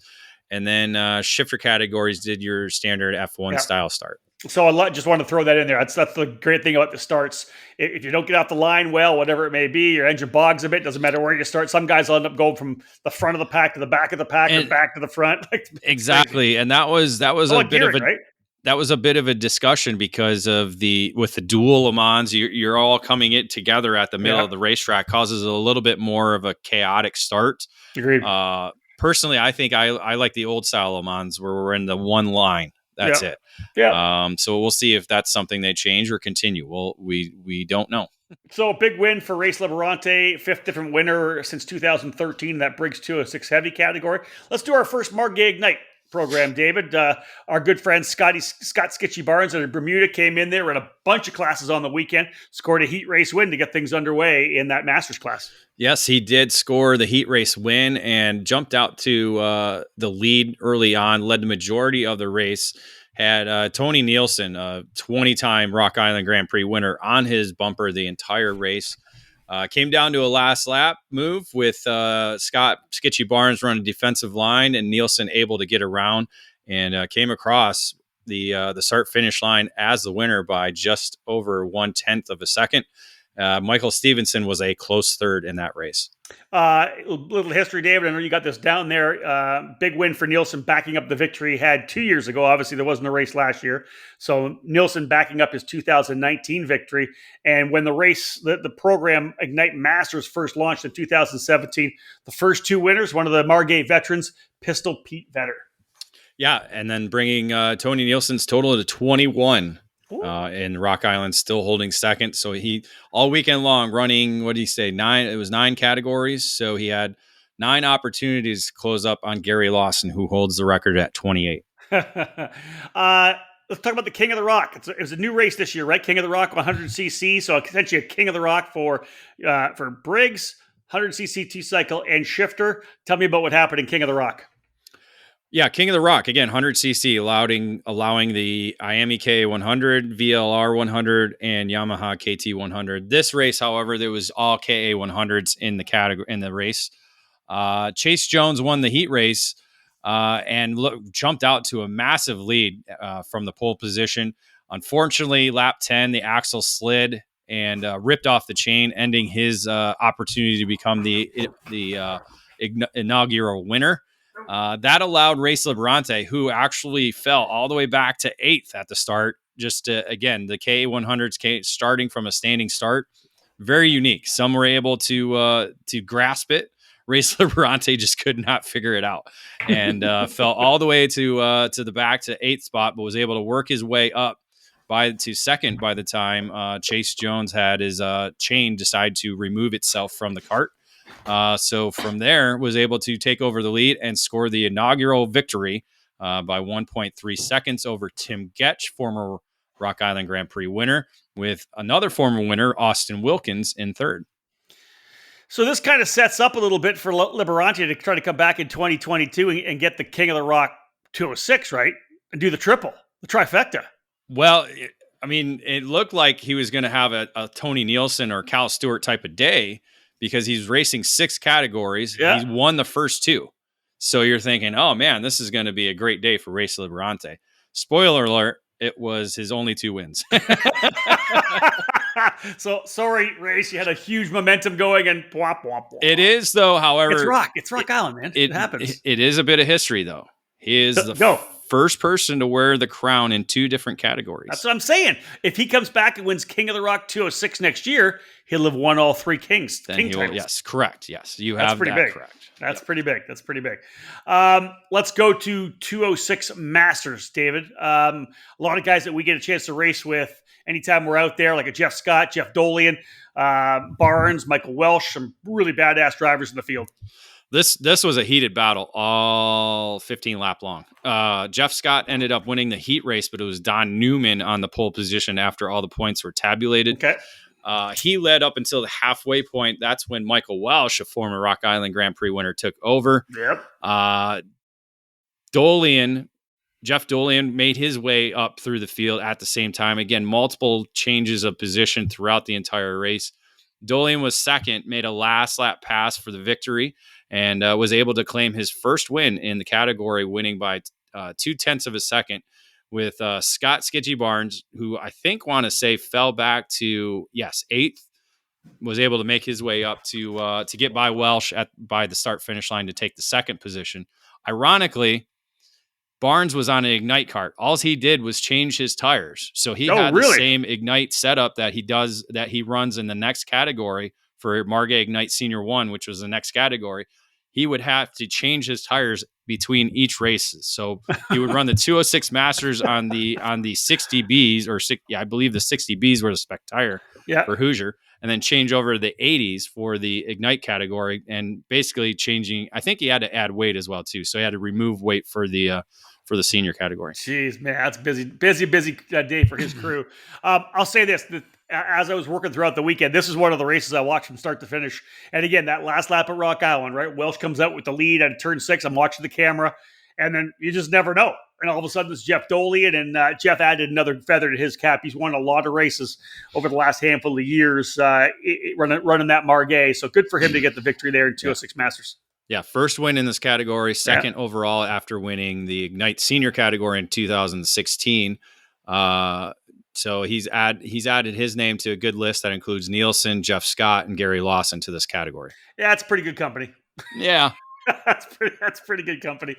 S2: And then shifter categories did your standard F1 style start.
S1: So I just wanted to throw that in there. That's the great thing about the starts. If you don't get off the line well, whatever it may be, your engine bogs a bit, doesn't matter where you start. Some guys will end up going from the front of the pack to the back of the pack or back to the front.
S2: Exactly. Crazy. And that was a bit of a
S1: right?
S2: That was a bit of a discussion because of with the dual Le Mans, you're all coming in together at the middle of the racetrack, causes a little bit more of a chaotic start.
S1: Agreed.
S2: Personally, I think I like the old style Le Mans where we're in the one line. That's it.
S1: Yeah.
S2: So we'll see if that's something they change or continue. Well, we don't know.
S1: So a big win for Race Liberante, fifth different winner since 2013, that Briggs 206 heavy category. Let's do our first Margay Ignite program, David. Our good friend Scott Skitchy Barnes out of Bermuda came in there, ran a bunch of classes on the weekend, scored a heat race win to get things underway in that Masters class.
S2: Yes, he did score the heat race win and jumped out to the lead early on, led the majority of the race. Had Tony Nielsen, a 20-time Rock Island Grand Prix winner, on his bumper the entire race. Came down to a last lap move with Scott Skitchy Barnes running defensive line and Nielsen able to get around and came across the start-finish line as the winner by just over 1/10 of a second. Michael Stevenson was a close third in that race.
S1: Little history, David. I know you got this down there. Big win for Nielsen, backing up the victory he had 2 years ago. Obviously, there wasn't a race last year. So Nielsen backing up his 2019 victory. And when the race, the program Ignite Masters first launched in 2017, the first two winners, one of the Margay veterans, Pistol Pete Vetter.
S2: Yeah, and then bringing Tony Nielsen's total to 21. In Rock Island, still holding second. So he all weekend long running, what did he say? 9. It was 9 categories. So he had 9 opportunities to close up on Gary Lawson, who holds the record at 28.
S1: Let's talk about the King of the Rock. It was a new race this year, right? King of the Rock 100cc. So essentially a King of the Rock for Briggs, 100cc T-cycle, and shifter. Tell me about what happened in King of the Rock.
S2: Yeah, King of the Rock, again, 100cc, allowing the IMEK 100, VLR 100, and Yamaha KT 100. This race, however, there was all KA 100s in the category in the race. Chase Jones won the heat race and jumped out to a massive lead from the pole position. Unfortunately, lap 10, the axle slid and ripped off the chain, ending his opportunity to become the inaugural winner. That allowed Race Liberante, who actually fell all the way back to 8th at the start. Just again, the KA100s starting from a standing start, very unique. Some were able to grasp it. Race Liberante just could not figure it out and fell all the way to the back to 8th spot, but was able to work his way up to second by the time Chase Jones had his chain decide to remove itself from the cart. So from there, was able to take over the lead and score the inaugural victory by 1.3 seconds over Tim Getch, former Rock Island Grand Prix winner, with another former winner, Austin Wilkins, in third.
S1: So this kind of sets up a little bit for Liberante to try to come back in 2022 and get the King of the Rock 206, right? And do the triple, the trifecta.
S2: Well, it looked like he was going to have a Tony Nielsen or Cal Stewart type of day, because he's racing 6 categories. Yeah. He's won the first 2. So you're thinking, oh man, this is going to be a great day for Race Liberante. Spoiler alert, it was his only 2 wins.
S1: So sorry, Race, you had a huge momentum going and blah, blah, blah.
S2: It is though, however.
S1: It's Rock Island, man. It happens.
S2: It is a bit of history though. He is the first person to wear the crown in 2 different categories.
S1: That's what I'm saying. If he comes back and wins King of the Rock 206 next year, he'll have won all 3 Kings. King titles.
S2: Yes, correct. Yes, you have that
S1: big.
S2: Correct.
S1: That's pretty big. That's pretty big. Let's go to 206 Masters, David. A lot of guys that we get a chance to race with anytime we're out there, like a Jeff Scott, Jeff Dolian, Barnes, Michael Welsh, some really badass drivers in the field.
S2: This was a heated battle, all 15 lap long. Jeff Scott ended up winning the heat race, but it was Don Newman on the pole position after all the points were tabulated. Okay. He led up until the halfway point. That's when Michael Welsh, a former Rock Island Grand Prix winner, took over.
S1: Yep.
S2: Jeff Dolian made his way up through the field at the same time. Again, multiple changes of position throughout the entire race. Dolian was second, made a last lap pass for the victory, and was able to claim his first win in the category, winning by 0.2 of a second, with Scott Skitchy Barnes, who I think fell back to 8th, was able to make his way up to get by Welsh by the start finish line to take the second position. Ironically, Barnes was on an Ignite cart. All he did was change his tires, so he had the same Ignite setup that he runs in the next category for Margay Ignite Senior 1, which was the next category. he would have to change his tires between each races. So he would run the 206 Masters on the 60Bs, or I believe the 60Bs were the spec tire for Hoosier, and then change over to the 80s for the Ignite category, and basically changing. I think he had to add weight as well too, so he had to remove weight for the senior category.
S1: Jeez, man, that's busy day for his crew. I'll say this: as I was working throughout the weekend, this is one of the races I watched from start to finish. And again, that last lap at Rock Island, right? Welsh comes out with the lead at turn 6. I'm watching the camera, and then you just never know. And all of a sudden, it's Jeff Dolian, and Jeff added another feather to his cap. He's won a lot of races over the last handful of years running that Margay. So good for him to get the victory there in 206 Masters.
S2: Yeah, first win in this category, second overall after winning the Ignite Senior category in 2016. So he's added his name to a good list that includes Nielsen, Jeff Scott, and Gary Lawson to this category.
S1: Yeah, it's pretty good company.
S2: Yeah.
S1: That's pretty good company.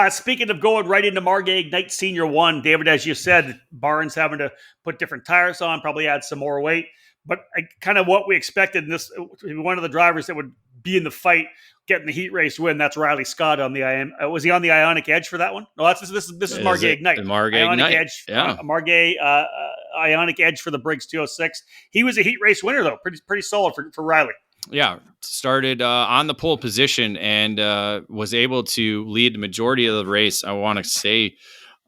S1: Speaking of going right into Margay Ignite Senior 1, David, as you said, Barnes having to put different tires on, probably add some more weight. But kind of what we expected in this, one of the drivers that would be in the fight, getting the heat race win, that's Riley Scott on the was he on the Ionic Edge for that one? No, this is Margay Ignite.
S2: Margay
S1: Ionic
S2: Ignite.
S1: Edge,
S2: yeah.
S1: Margay Ionic Edge for the Briggs 206. He was a heat race winner though, pretty solid for Riley.
S2: Yeah, started on the pole position and was able to lead the majority of the race. I want to say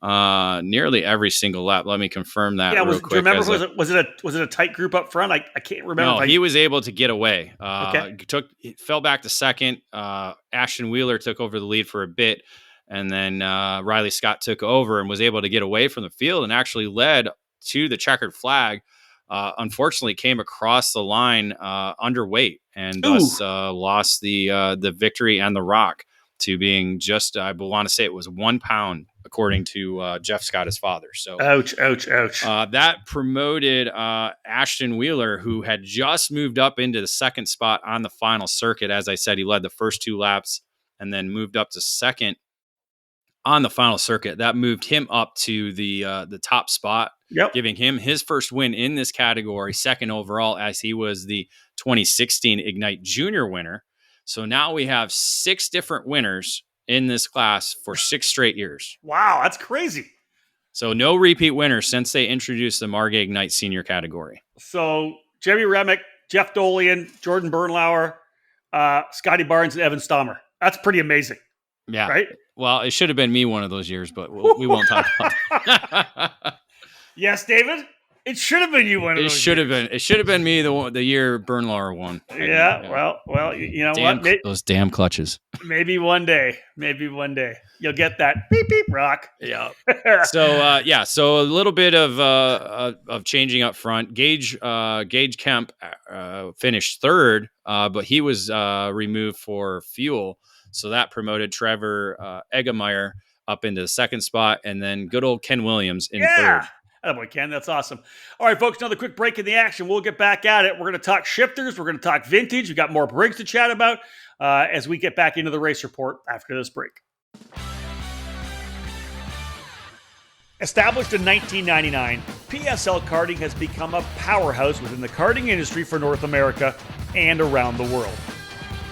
S2: nearly every single lap. Let me confirm that.
S1: Yeah,
S2: real quick.
S1: Do you remember? Was it a tight group up front? I can't remember.
S2: No, he was able to get away.
S1: Okay.
S2: Fell back to second. Ashton Wheeler took over the lead for a bit, and then Riley Scott took over and was able to get away from the field and actually led to the checkered flag. Unfortunately, came across the line underweight and thus lost the victory and the rock to being just, I want to say it was 1 pound, according to Jeff Scott, his father. So,
S1: ouch.
S2: That promoted Ashton Wheeler, who had just moved up into the second spot on the final circuit. As I said, he led the first 2 laps and then moved up to second on the final circuit. That moved him up to the top spot, giving him his first win in this category, second overall, as he was the 2016 Ignite Junior winner. So now we have 6 different winners in this class for 6 straight years.
S1: Wow, that's crazy.
S2: So no repeat winners since they introduced the Margay Ignite Senior category.
S1: So Jeremy Remick, Jeff Dolian, Jordan Bernlauer, Scotty Barnes, and Evan Stommer. That's pretty amazing.
S2: Yeah.
S1: Right?
S2: Well, it should have been me one of those years, but we won't talk about that.
S1: Yes, David? It should have been you one of those years.
S2: It should have been me the year Bernlauer won.
S1: Yeah. Well, you know what?
S2: Those damn clutches.
S1: Maybe one day you'll get that beep beep rock.
S2: Yeah. So a little bit of changing up front. Gage Kemp finished third, but he was removed for fuel. So that promoted Trevor Eggemeyer up into the second spot, and then good old Ken Williams in third.
S1: Attaboy, Ken. That's awesome. All right, folks, another quick break in the action. We'll get back at it. We're going to talk shifters. We're going to talk vintage. We've got more Briggs to chat about as we get back into the race report after this break. Established in 1999, PSL Karting has become a powerhouse within the karting industry for North America and around the world.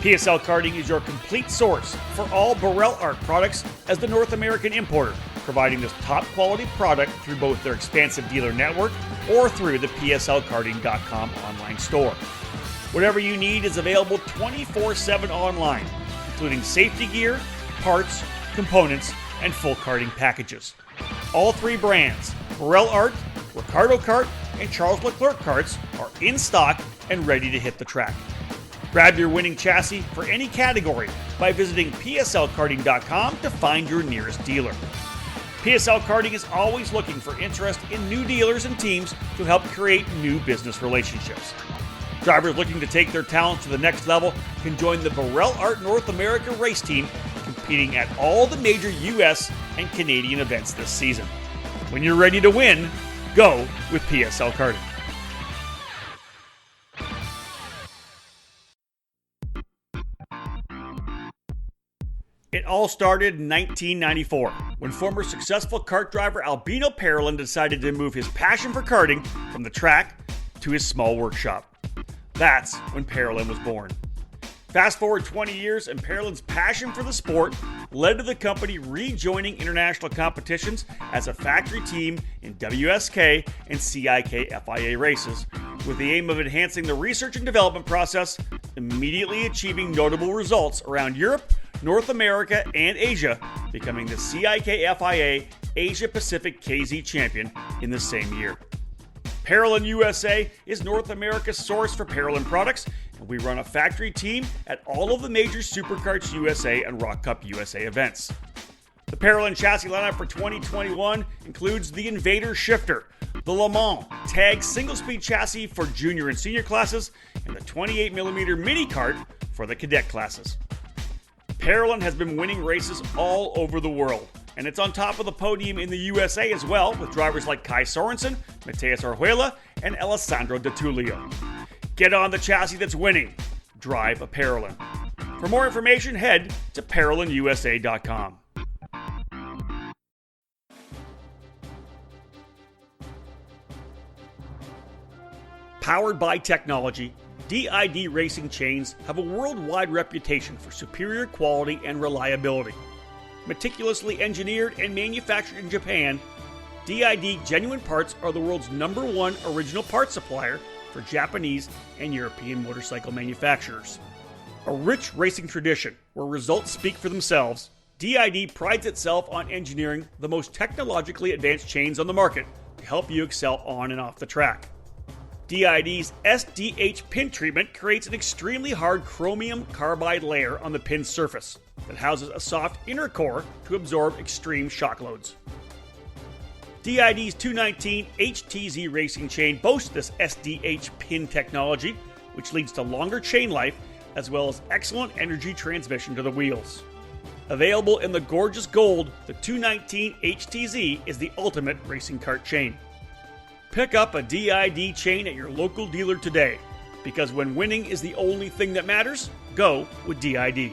S1: PSL Karting is your complete source for all Burrell Art products as the North American importer, providing this top quality product through both their expansive dealer network or through the PSLkarting.com online store. Whatever you need is available 24/7 online, including safety gear, parts, components, and full karting packages. All 3 brands, Burrell Art, Ricardo Kart, and Charles Leclerc karts, are in stock and ready to hit the track. Grab your winning chassis for any category by visiting PSLkarting.com to find your nearest dealer. PSL Karting is always looking for interest in new dealers and teams to help create new business relationships. Drivers looking to take their talents to the next level can join the Burrell Art North America race team, competing at all the major U.S. and Canadian events this season. When you're ready to win, go with PSL Karting. It all started in 1994, when former successful kart driver Albino Parolin decided to move his passion for karting from the track to his small workshop. That's when Parolin was born. Fast forward 20 years, and Parolyn's passion for the sport led to the company rejoining international competitions as a factory team in WSK and CIK FIA races, with the aim of enhancing the research and development process, immediately achieving notable results around Europe, North America, and Asia, becoming the CIK FIA Asia Pacific KZ champion in the same year. Parolyn USA is North America's source for Parolyn products, and we run a factory team at all of the major Superkarts USA and Rock Cup USA events. The Parolyn chassis lineup for 2021 includes the Invader Shifter, the Le Mans Tag single-speed chassis for junior and senior classes, and the 28mm mini kart for the cadet classes. Parolyn has been winning races all over the world, and it's on top of the podium in the USA as well, with drivers like Kai Sorensen, Mateus Orjuela, and Alessandro De Tullio. Get on the chassis that's winning. Drive a Parolyn. For more information, head to ParolynUSA.com. Powered by technology, DID racing chains have a worldwide reputation for superior quality and reliability. Meticulously engineered and manufactured in Japan, DID Genuine Parts are the world's #1 original parts supplier for Japanese and European motorcycle manufacturers. A rich racing tradition where results speak for themselves, DID prides itself on engineering the most technologically advanced chains on the market to help you excel on and off the track. DID's SDH pin treatment creates an extremely hard chromium carbide layer on the pin surface that houses a soft inner core to absorb extreme shock loads. DID's 219 HTZ racing chain boasts this SDH pin technology, which leads to longer chain life as well as excellent energy transmission to the wheels. Available in the gorgeous gold, the 219 HTZ is the ultimate racing kart chain. Pick up a DID chain at your local dealer today, because when winning is the only thing that matters, go with DID.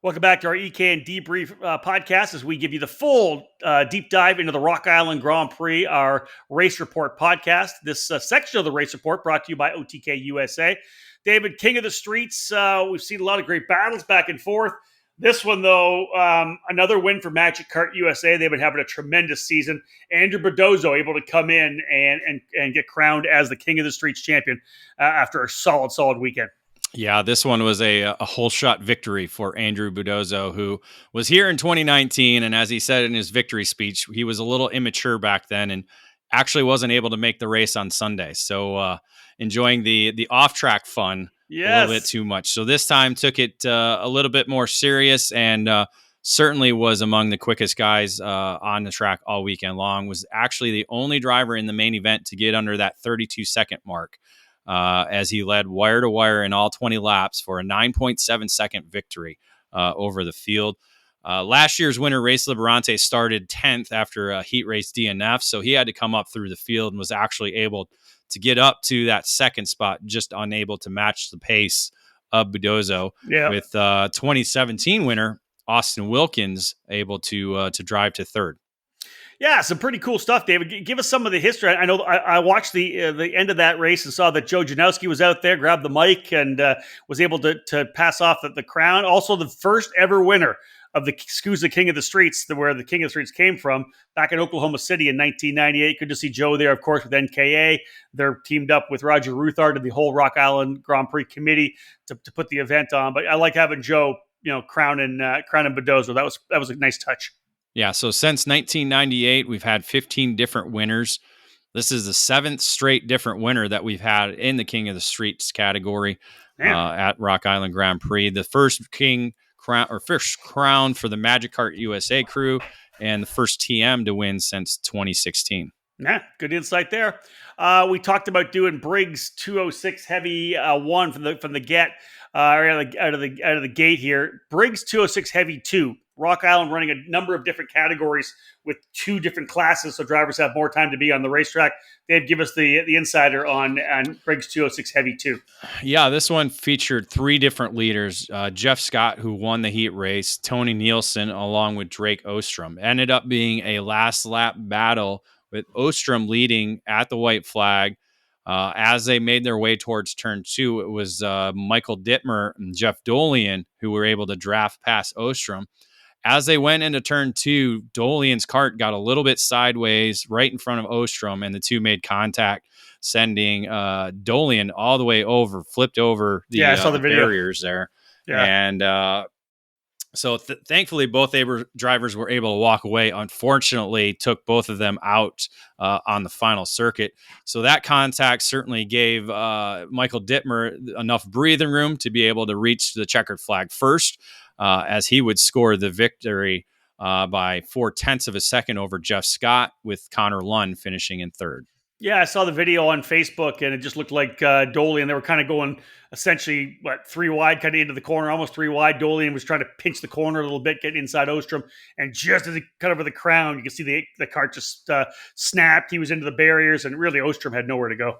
S1: Welcome back to our EKN Debrief podcast as we give you the full deep dive into the Rock Island Grand Prix, our race report podcast. This section of the race report brought to you by OTK USA. David, King of the Streets, we've seen a lot of great battles back and forth. This one, though, another win for Magic Kart USA. They've been having a tremendous season. Andrew Bodozo able to come in and get crowned as the King of the Streets champion after a solid weekend.
S2: Yeah, this one was a whole shot victory for Andrew Bodozo, who was here in 2019. And as he said in his victory speech, he was a little immature back then and actually wasn't able to make the race on Sunday. So enjoying the off-track fun a little bit too much. So this time took it a little bit more serious and certainly was among the quickest guys on the track all weekend long. Was actually the only driver in the main event to get under that 32-second mark as he led wire to wire in all 20 laps for a 9.7-second victory over the field. Last year's winner, Race Liberante, started 10th after a heat race DNF, so he had to come up through the field and was actually able to get up to that second spot, just unable to match the pace of Bodozo. Yeah. With 2017 winner Austin Wilkins able to drive to third.
S1: Yeah, some pretty cool stuff, David. Give us some of the history. I know I watched the end of that race and saw that Joe Janowski was out there, grabbed the mic, and was able to pass off the crown. Also, the first ever winner of the SCUSA King of the Streets, where the King of the Streets came from, back in Oklahoma City in 1998. Good to see Joe there, of course, with NKA. They're teamed up with Roger Ruthard and the whole Rock Island Grand Prix committee to put the event on. But I like having Joe, crowning Bodozo. That was a nice touch.
S2: Yeah, so since 1998, we've had 15 different winners. This is the 7th straight different winner that we've had in the King of the Streets category at Rock Island Grand Prix. The first first crown for the Magic Kart USA crew, and the first TM to win since 2016.
S1: Yeah, good insight there. We talked about doing Briggs 206 Heavy 1 from the get out of the gate here. Briggs 206 Heavy 2. Rock Island running a number of different categories with 2 different classes, so drivers have more time to be on the racetrack. They'd give us the insider on Briggs 206 Heavy 2.
S2: Yeah, this one featured 3 different leaders. Jeff Scott, who won the heat race, Tony Nielsen, along with Drake Ostrom. Ended up being a last lap battle with Ostrom leading at the white flag As they made their way towards turn 2, it was Michael Dittmer and Jeff Dolian who were able to draft past Ostrom. As they went into turn 2, Dolian's cart got a little bit sideways right in front of Ostrom, and the two made contact, sending Dolian all the way over, flipped over
S1: I saw the video.
S2: barriers there.
S1: Yeah.
S2: And so thankfully, both drivers were able to walk away. Unfortunately, took both of them out on the final circuit. So that contact certainly gave Michael Dittmer enough breathing room to be able to reach the checkered flag first, as he would score the victory by 0.4 of a second over Jeff Scott, with Connor Lund finishing in third.
S1: Yeah, I saw the video on Facebook, and it just looked like Dolian. They were kind of going essentially, 3 wide, kind of into the corner, almost 3 wide. Dolian was trying to pinch the corner a little bit, get inside Ostrom, and just as he cut over the crown, you can see the cart just snapped. He was into the barriers, and really Ostrom had nowhere to go.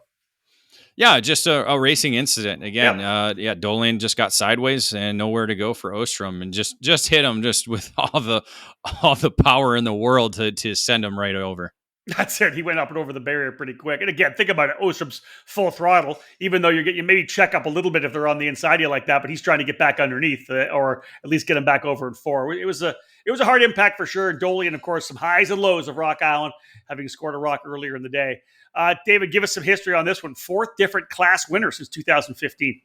S2: Yeah, just a racing incident again. Yep. Dolian just got sideways and nowhere to go for Ostrom, and just hit him just with all the power in the world to send him right over.
S1: That's it. He went up and over the barrier pretty quick. And again, think about it. Ostrom's full throttle, even though you maybe check up a little bit if they're on the inside of you like that, but he's trying to get back underneath or at least get him back over in 4. It was a hard impact for sure. Dolian, of course, some highs and lows of Rock Island, having scored a rock earlier in the day. David, give us some history on this one. 4th different class winner since 2015.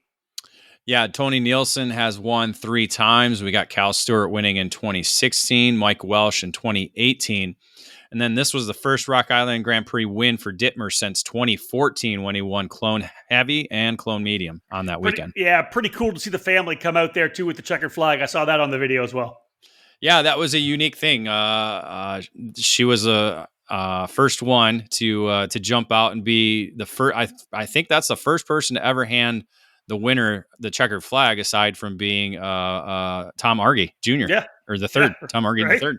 S2: Yeah, Tony Nielsen has won 3 times. We got Cal Stewart winning in 2016, Mike Welsh in 2018. And then this was the first Rock Island Grand Prix win for Dittmer since 2014, when he won Clone Heavy and Clone Medium on that weekend.
S1: Pretty cool to see the family come out there too with the checkered flag. I saw that on the video as well.
S2: Yeah, that was a unique thing. She was a first one to jump out and be the first. I think that's the first person to ever hand the winner the checkered flag, aside from being Tom Argy Jr. Or the third. Tom Argy, right? The third.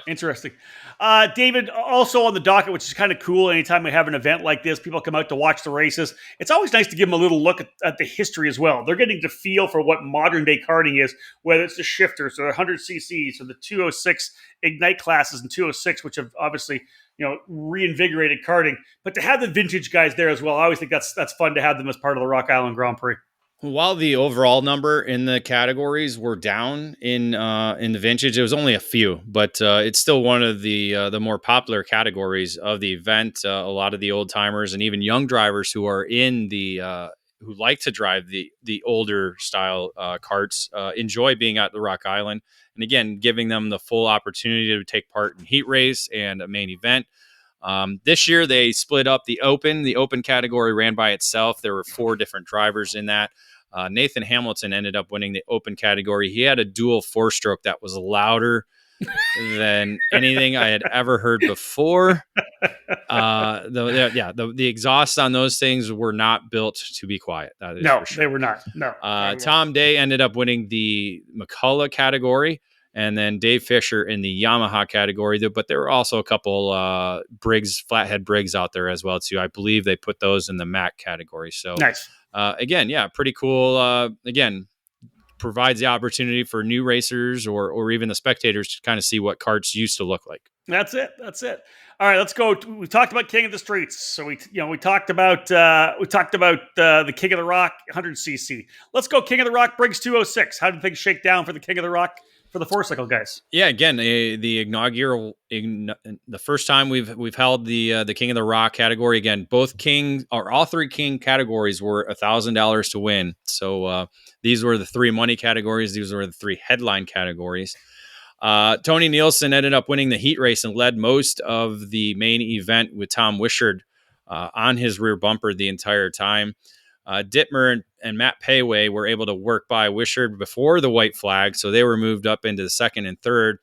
S1: Interesting. David, also on the docket, which is kind of cool. Anytime we have an event like this, people come out to watch the races. It's always nice to give them a little look at the history as well. They're getting to feel for what modern day karting is, whether it's the shifters or the 100cc's or the 206 Ignite classes and 206, which have obviously reinvigorated karting. But to have the vintage guys there as well, I always think that's fun to have them as part of the Rock Island Grand Prix.
S2: While the overall number in the categories were down in the vintage, it was only a few, but it's still one of the more popular categories of the event. A lot of the old timers and even young drivers who are in who like to drive the older style karts enjoy being at the Rock Island, and again, giving them the full opportunity to take part in heat race and a main event. This year they split up the open. The open category ran by itself. There were 4 different drivers in that. Nathan Hamilton ended up winning the open category. He had a dual 4-stroke that was louder than anything I had ever heard before. The exhausts on those things were not built to be quiet.
S1: No, they were not. No.
S2: Tom Day ended up winning the McCullough category, and then Dave Fisher in the Yamaha category. But there were also a couple flathead Briggs out there as well too. I believe they put those in the Mac category. So
S1: nice.
S2: Again, pretty cool. Again, provides the opportunity for new racers or even the spectators to kind of see what karts used to look like.
S1: That's it. All right, let's go. We talked about King of the Streets, so we talked about the King of the Rock 100cc. Let's go King of the Rock Briggs 206. How did things shake down for the King of the Rock for the 4-cycle guys?
S2: Yeah, again, the inaugural, the first time we've held the King of the Rock category. Again, all 3 King categories were $1,000 to win. So these were the 3 money categories. These were the 3 headline categories. Tony Nielsen ended up winning the heat race and led most of the main event with Tom Wishart on his rear bumper the entire time. Dittmer and Matt Payway were able to work by Wishart before the white flag, so they were moved up into the 2nd and 3rd.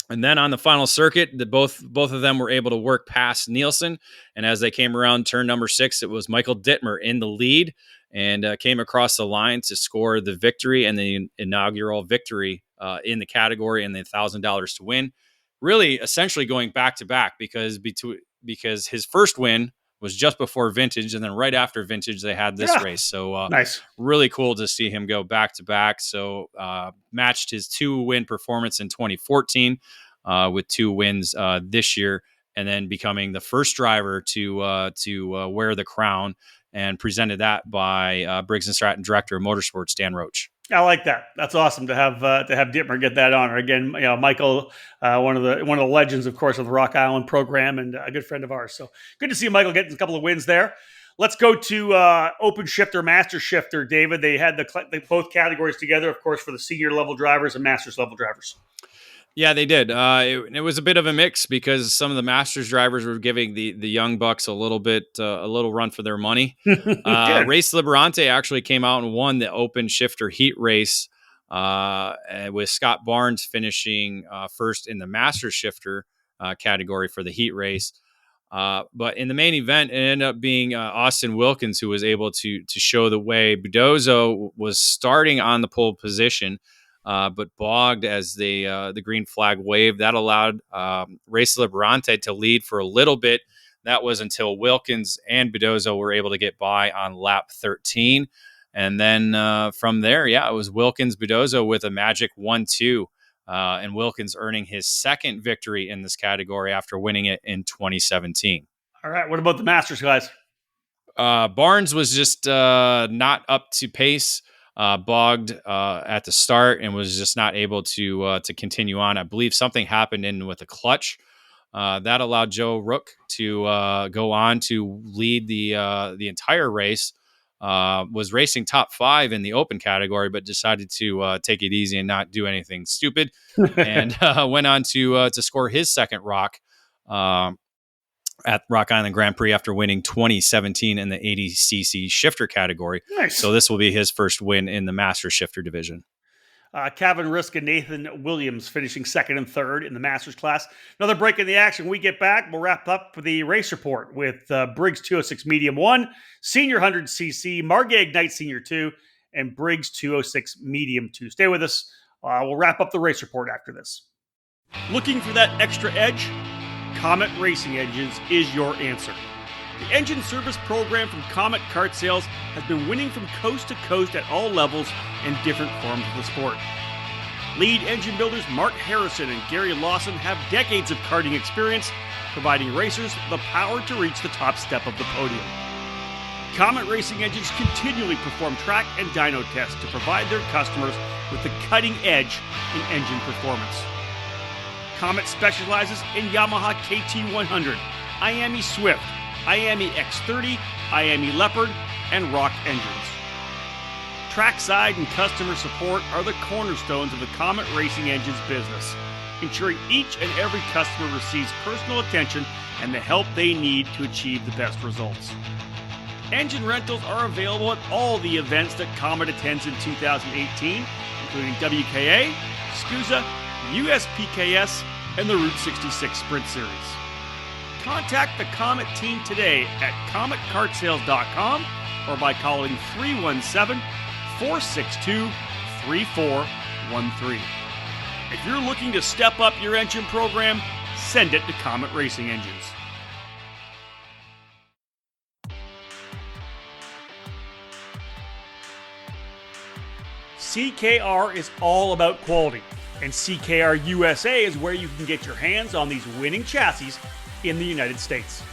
S2: And then on the final circuit, both of them were able to work past Nielsen. And as they came around turn number 6, it was Michael Dittmer in the lead and came across the line to score the victory and the inaugural victory in the category and the $1,000 to win. Really, essentially going back to back because his first win was just before Vintage, and then right after Vintage, they had this race. So
S1: nice.
S2: Really cool to see him go back to back. So matched his 2-win performance in 2014 with 2 wins this year and then becoming the first driver to wear the crown, and presented that by Briggs & Stratton Director of Motorsports, Dan Roach.
S1: I like that. That's awesome to have Dittmer get that honor again. Michael, one of the legends, of course, of the Rock Island program, and a good friend of ours. So good to see Michael getting a couple of wins there. Let's go to Open Shifter, Master Shifter. David, they had both categories together, of course, for the senior level drivers and Masters level drivers.
S2: Yeah, they did. It was a bit of a mix because some of the Masters drivers were giving the young bucks a little run for their money. Race Liberante actually came out and won the Open Shifter heat race, with Scott Barnes finishing first in the Master Shifter category for the heat race. But in the main event, it ended up being Austin Wilkins who was able to show the way. Budozo was starting on the pole position, but bogged as the green flag waved. That allowed Race Liberante to lead for a little bit. That was until Wilkins and Budozo were able to get by on lap 13. And then from there, it was Wilkins, Budozo with a magic 1-2. And Wilkins earning his second victory in this category after winning it in 2017.
S1: All right. What about the Masters, guys?
S2: Barnes was just not up to pace, bogged at the start, and was just not able to continue on. I believe something happened in with the clutch that allowed Joe Rook to go on to lead the entire race. Was racing top 5 in the open category, but decided to take it easy and not do anything stupid, and went on to score his second rock at Rock Island Grand Prix after winning 2017 in the 80cc shifter category.
S1: Nice.
S2: So this will be his first win in the Master Shifter division.
S1: Kevin Risk and Nathan Williams finishing second and third in the Masters class. Another break in the action. When we get back, we'll wrap up the race report with Briggs 206 Medium 1, Senior 100cc, Margay Ignite Senior 2, and Briggs 206 Medium 2. Stay with us. We'll wrap up the race report after this. Looking for that extra edge? Comet Racing Engines is your answer. The engine service program from Comet Kart Sales has been winning from coast to coast at all levels and different forms of the sport. Lead engine builders Mark Harrison and Gary Lawson have decades of karting experience, providing racers the power to reach the top step of the podium. Comet Racing Engines continually perform track and dyno tests to provide their customers with the cutting edge in engine performance. Comet specializes in Yamaha KT100, IAME Swift, IAME X30, IAME Leopard, and Rock engines. Trackside and customer support are the cornerstones of the Comet Racing Engines business, ensuring each and every customer receives personal attention and the help they need to achieve the best results. Engine rentals are available at all the events that Comet attends in 2018, including WKA, SCUSA, USPKS, and the Route 66 Sprint Series. Contact the Comet team today at cometkartsales.com or by calling 317-462-3413. If you're looking to step up your engine program, send it to Comet Racing Engines. CKR is all about quality, and CKR USA is where you can get your hands on these winning chassis in the United States.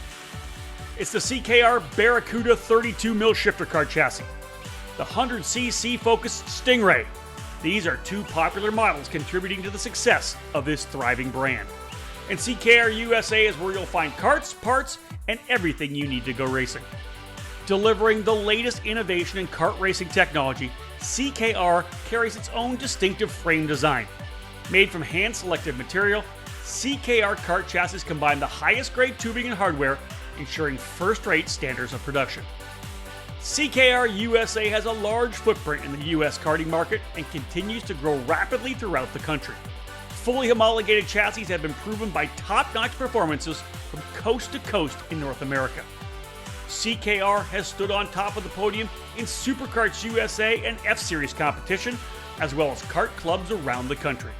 S1: It's the CKR Barracuda 32 mil shifter kart chassis, the 100cc focused Stingray. These are two popular models contributing to the success of this thriving brand. And CKR USA is where you'll find karts, parts, and everything you need to go racing. Delivering the latest innovation in kart racing technology, CKR carries its own distinctive frame design. Made from hand-selected material, CKR kart chassis combine the highest grade tubing and hardware, ensuring first-rate standards of production. CKR USA has a large footprint in the US karting market and continues to grow rapidly throughout the country. Fully homologated chassis have been proven by top-notch performances from coast to coast in North America. CKR has stood on top of the podium in Superkarts USA and F-Series competition, as well as kart clubs around the country.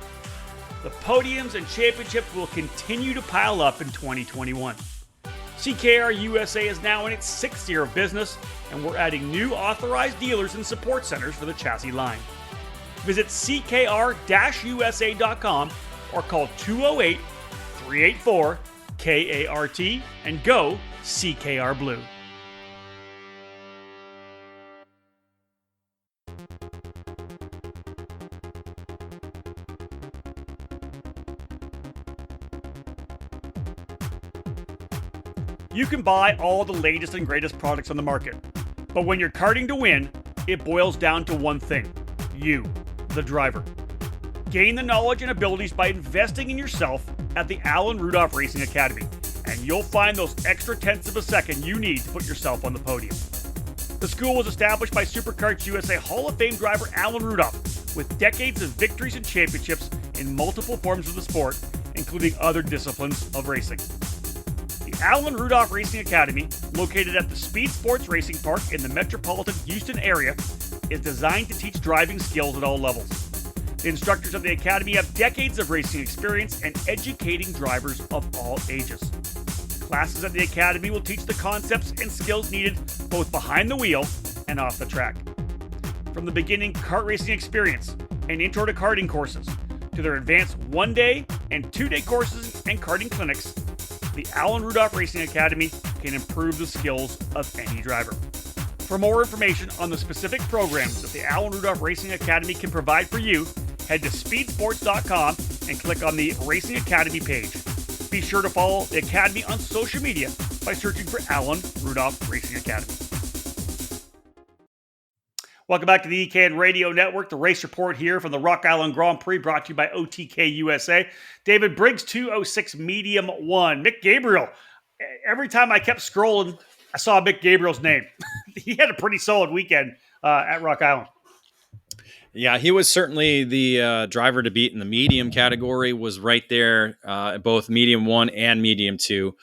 S1: The podiums and championships will continue to pile up in 2021. CKR USA is now in its 6th year of business, and we're adding new authorized dealers and support centers for the chassis line. Visit ckr-usa.com or call 208-384-27 KART, and go CKR Blue. You can buy all the latest and greatest products on the market, but when you're karting to win, it boils down to one thing: you, the driver. Gain the knowledge and abilities by investing in yourself at the Alan Rudolph Racing Academy, and you'll find those extra tenths of a second you need to put yourself on the podium. The school was established by SuperKarts USA Hall of Fame driver Alan Rudolph, with decades of victories and championships in multiple forms of the sport, including other disciplines of racing. The Alan Rudolph Racing Academy, located at the Speed Sports Racing Park in the metropolitan Houston area, is designed to teach driving skills at all levels. The instructors of the Academy have decades of racing experience and educating drivers of all ages. Classes at the Academy will teach the concepts and skills needed both behind the wheel and off the track. From the beginning kart racing experience and intro to karting courses, to their advanced 1-day and 2-day courses and karting clinics, the Alan Rudolph Racing Academy can improve the skills of any driver. For more information on the specific programs that the Alan Rudolph Racing Academy can provide for you, head to speedsports.com and click on the Racing Academy page. Be sure to follow the Academy on social media by searching for Alan Rudolph Racing Academy. Welcome back to the EKN Radio Network. The race report here from the Rock Island Grand Prix, brought to you by OTK USA. David Briggs, 206 medium 1. Mick Gabriel. Every time I kept scrolling, I saw Mick Gabriel's name. He had a pretty solid weekend at Rock Island.
S2: Yeah, he was certainly the driver to beat in the medium category, was right there, both medium 1 and medium 2.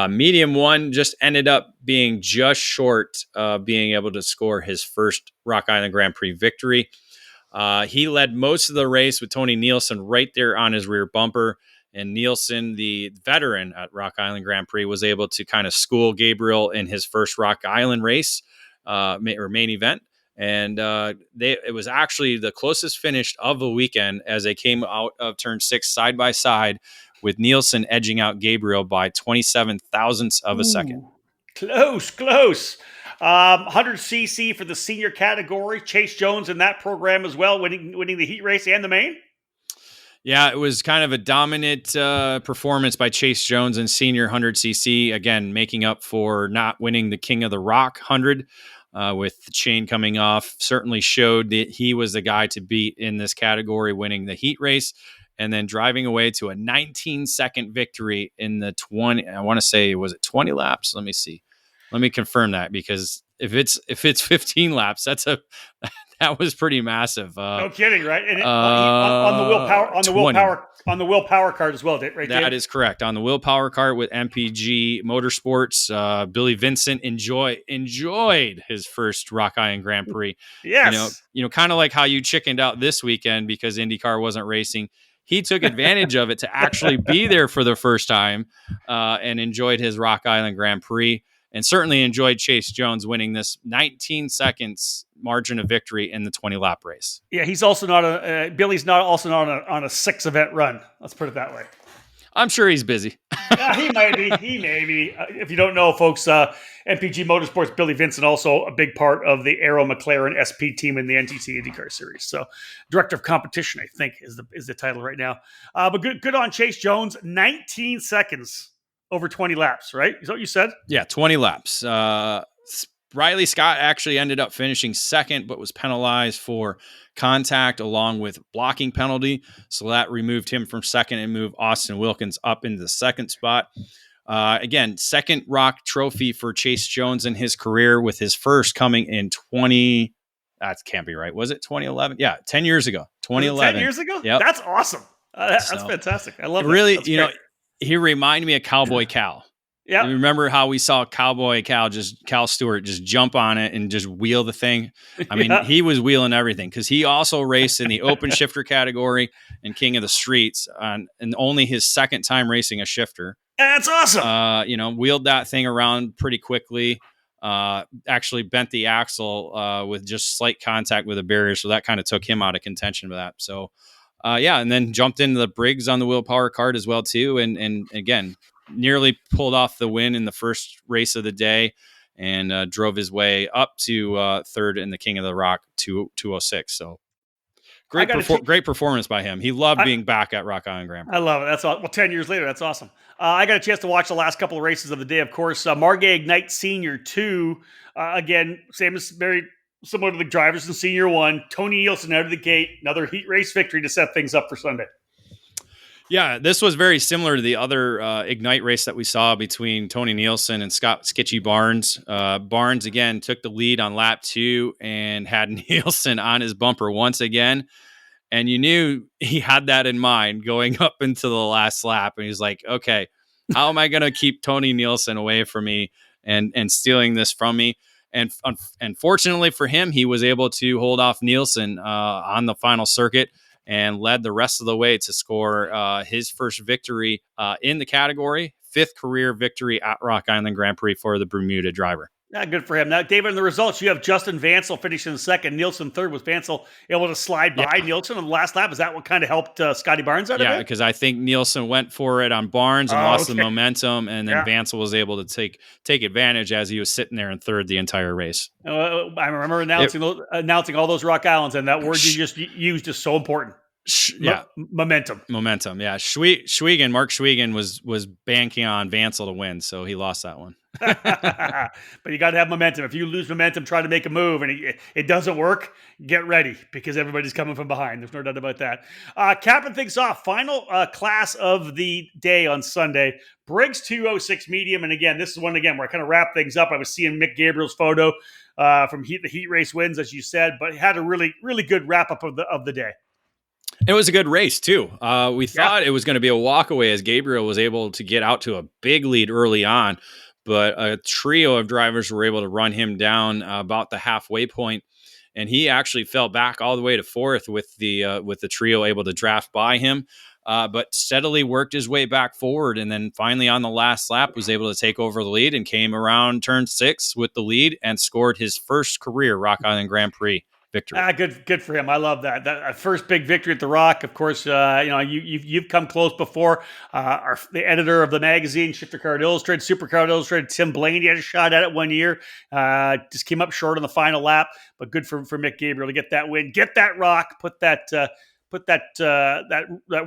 S2: Medium 1 just ended up being just short of being able to score his first Rock Island Grand Prix victory. He led most of the race with Tony Nielsen right there on his rear bumper. And Nielsen, the veteran at Rock Island Grand Prix, was able to kind of school Gabriel in his first Rock Island race or main event. And it was actually the closest finish of the weekend as they came out of turn 6 side by side, with Nielsen edging out Gabriel by 27 thousandths of a second.
S1: Close. 100cc for the senior category. Chase Jones in that program as well, winning the heat race and the main.
S2: Yeah, it was kind of a dominant performance by Chase Jones in senior 100cc, again, making up for not winning the King of the Rock 100 with the chain coming off. Certainly showed that he was the guy to beat in this category, winning the heat race and then driving away to a 19-second victory in the 20. I want to say, was it 20 laps? Let me see. Let me confirm that, because if it's 15 laps, that was pretty massive.
S1: No kidding, right? And on the willpower card as well, right?
S2: That is correct. On the willpower card with MPG Motorsports, Billy Vincent enjoyed his first Rock Island Grand Prix.
S1: Yes,
S2: you know, kind of like how you chickened out this weekend because IndyCar wasn't racing. He took advantage of it to actually be there for the first time and enjoyed his Rock Island Grand Prix, and certainly enjoyed Chase Jones winning this 19 seconds margin of victory in the 20-lap race. Yeah,
S1: he's also not Billy's not on a 6-event run. Let's put it that way.
S2: I'm sure he's busy.
S1: Yeah, he may be. If you don't know, folks, MPG Motorsports, Billy Vincent, also a big part of the Arrow McLaren SP team in the NTT IndyCar Series. So, Director of Competition, I think, is the title right now. But good on Chase Jones. 19 seconds over 20 laps, right? Is that what you said?
S2: Yeah, 20 laps. Riley Scott actually ended up finishing second, but was penalized for contact along with blocking penalty. So that removed him from second and moved Austin Wilkins up into the second spot. Again, second Rock trophy for Chase Jones in his career, with his first coming in that can't be right. Was it 2011? Yeah, 10 years ago. 2011.
S1: 10 years ago?
S2: Yep.
S1: That's awesome. That's fantastic. I love it.
S2: Really, he reminded me of Cowboy Cal.
S1: Yeah.
S2: You remember how we saw Cal Stewart just jump on it and just wheel the thing? I mean, He was wheeling everything, because he also raced in the open shifter category and King of the Streets, and only his second time racing a shifter.
S1: That's awesome.
S2: Wheeled that thing around pretty quickly. Actually bent the axle with just slight contact with a barrier, so that kind of took him out of contention with that. So, and then jumped into the Briggs on the willpower card as well too, and again, nearly pulled off the win in the first race of the day and drove his way up to third in the King of the Rock 206. So great performance by him. He loved being back at Rock Island Grand Prix.
S1: I love it. That's all. Well, 10 years later, that's awesome. I got a chance to watch the last couple of races of the day. Of course, Margay Ignite Senior 2, again, very similar to the drivers in Senior 1. Tony Nielsen out of the gate, another heat race victory to set things up for Sunday.
S2: Yeah, this was very similar to the other Ignite race that we saw between Tony Nielsen and Scott Skitchy Barnes. Barnes, again, took the lead on lap 2 and had Nielsen on his bumper once again. And you knew he had that in mind going up into the last lap. And he's like, okay, how am I going to keep Tony Nielsen away from me and stealing this from me? And fortunately for him, he was able to hold off Nielsen on the final circuit and led the rest of the way to score his first victory in the category, 5th career victory at Rock Island Grand Prix for the Bermuda driver.
S1: Yeah, good for him. Now, David, in the results, you have Justin Vansel finishing second, Nielsen third. Was Vansel able to slide by Nielsen on the last lap? Is that what kind of helped Scotty Barnes out of it?
S2: Yeah, because I think Nielsen went for it on Barnes and lost the momentum, and then Vansel was able to take advantage as he was sitting there in third the entire race. I
S1: remember announcing all those Rock Islands, and that word you just used is so important. Momentum. Yeah,
S2: Mark Schwiegen was banking on Vansel to win, so he lost that one.
S1: But you got to have momentum. If you lose momentum trying to make a move and it doesn't work, get ready because everybody's coming from behind. There's no doubt about that. Capping things off, final class of the day on Sunday, Briggs 206 medium. And again, this is one where I kind of wrap things up. I was seeing Mick Gabriel's photo from the heat race wins, as you said, but had a really, really good wrap up of the day.
S2: It was a good race, too. We thought it was going to be a walkaway as Gabriel was able to get out to a big lead early on, but a trio of drivers were able to run him down about the halfway point, and he actually fell back all the way to fourth with the trio able to draft by him, but steadily worked his way back forward, and then finally on the last lap was able to take over the lead and came around turn 6 with the lead and scored his first career Rock Island Grand Prix victory.
S1: Good for him. I love that. That first big victory at the Rock. Of course, you've come close before. The editor of the magazine, Shifter Card Illustrated, Supercard Illustrated, Tim Blaney had a shot at it one year. Just came up short on the final lap, but good for Mick Gabriel to get that win, get that Rock, put that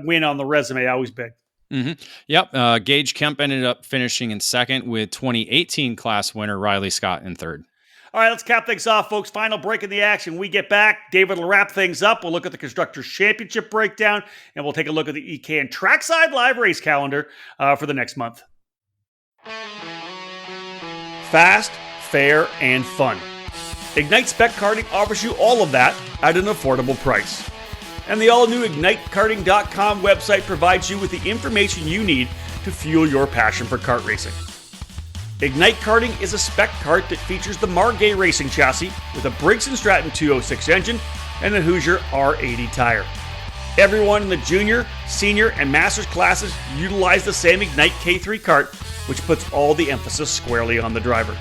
S1: win on the resume. Always big.
S2: Mm-hmm. Yep. Gage Kemp ended up finishing in second with 2018 class winner Riley Scott in third.
S1: All right, let's cap things off, folks. Final break in the action. We get back. David will wrap things up. We'll look at the Constructors' Championship breakdown, and we'll take a look at the EKN Trackside Live race calendar for the next month. Fast, fair, and fun. Ignite Spec Karting offers you all of that at an affordable price. And the all-new IgniteKarting.com website provides you with the information you need to fuel your passion for kart racing. Ignite Karting is a spec kart that features the Margay racing chassis with a Briggs & Stratton 206 engine and a Hoosier R80 tire. Everyone in the junior, senior, and masters classes utilize the same Ignite K3 kart, which puts all the emphasis squarely on the driver.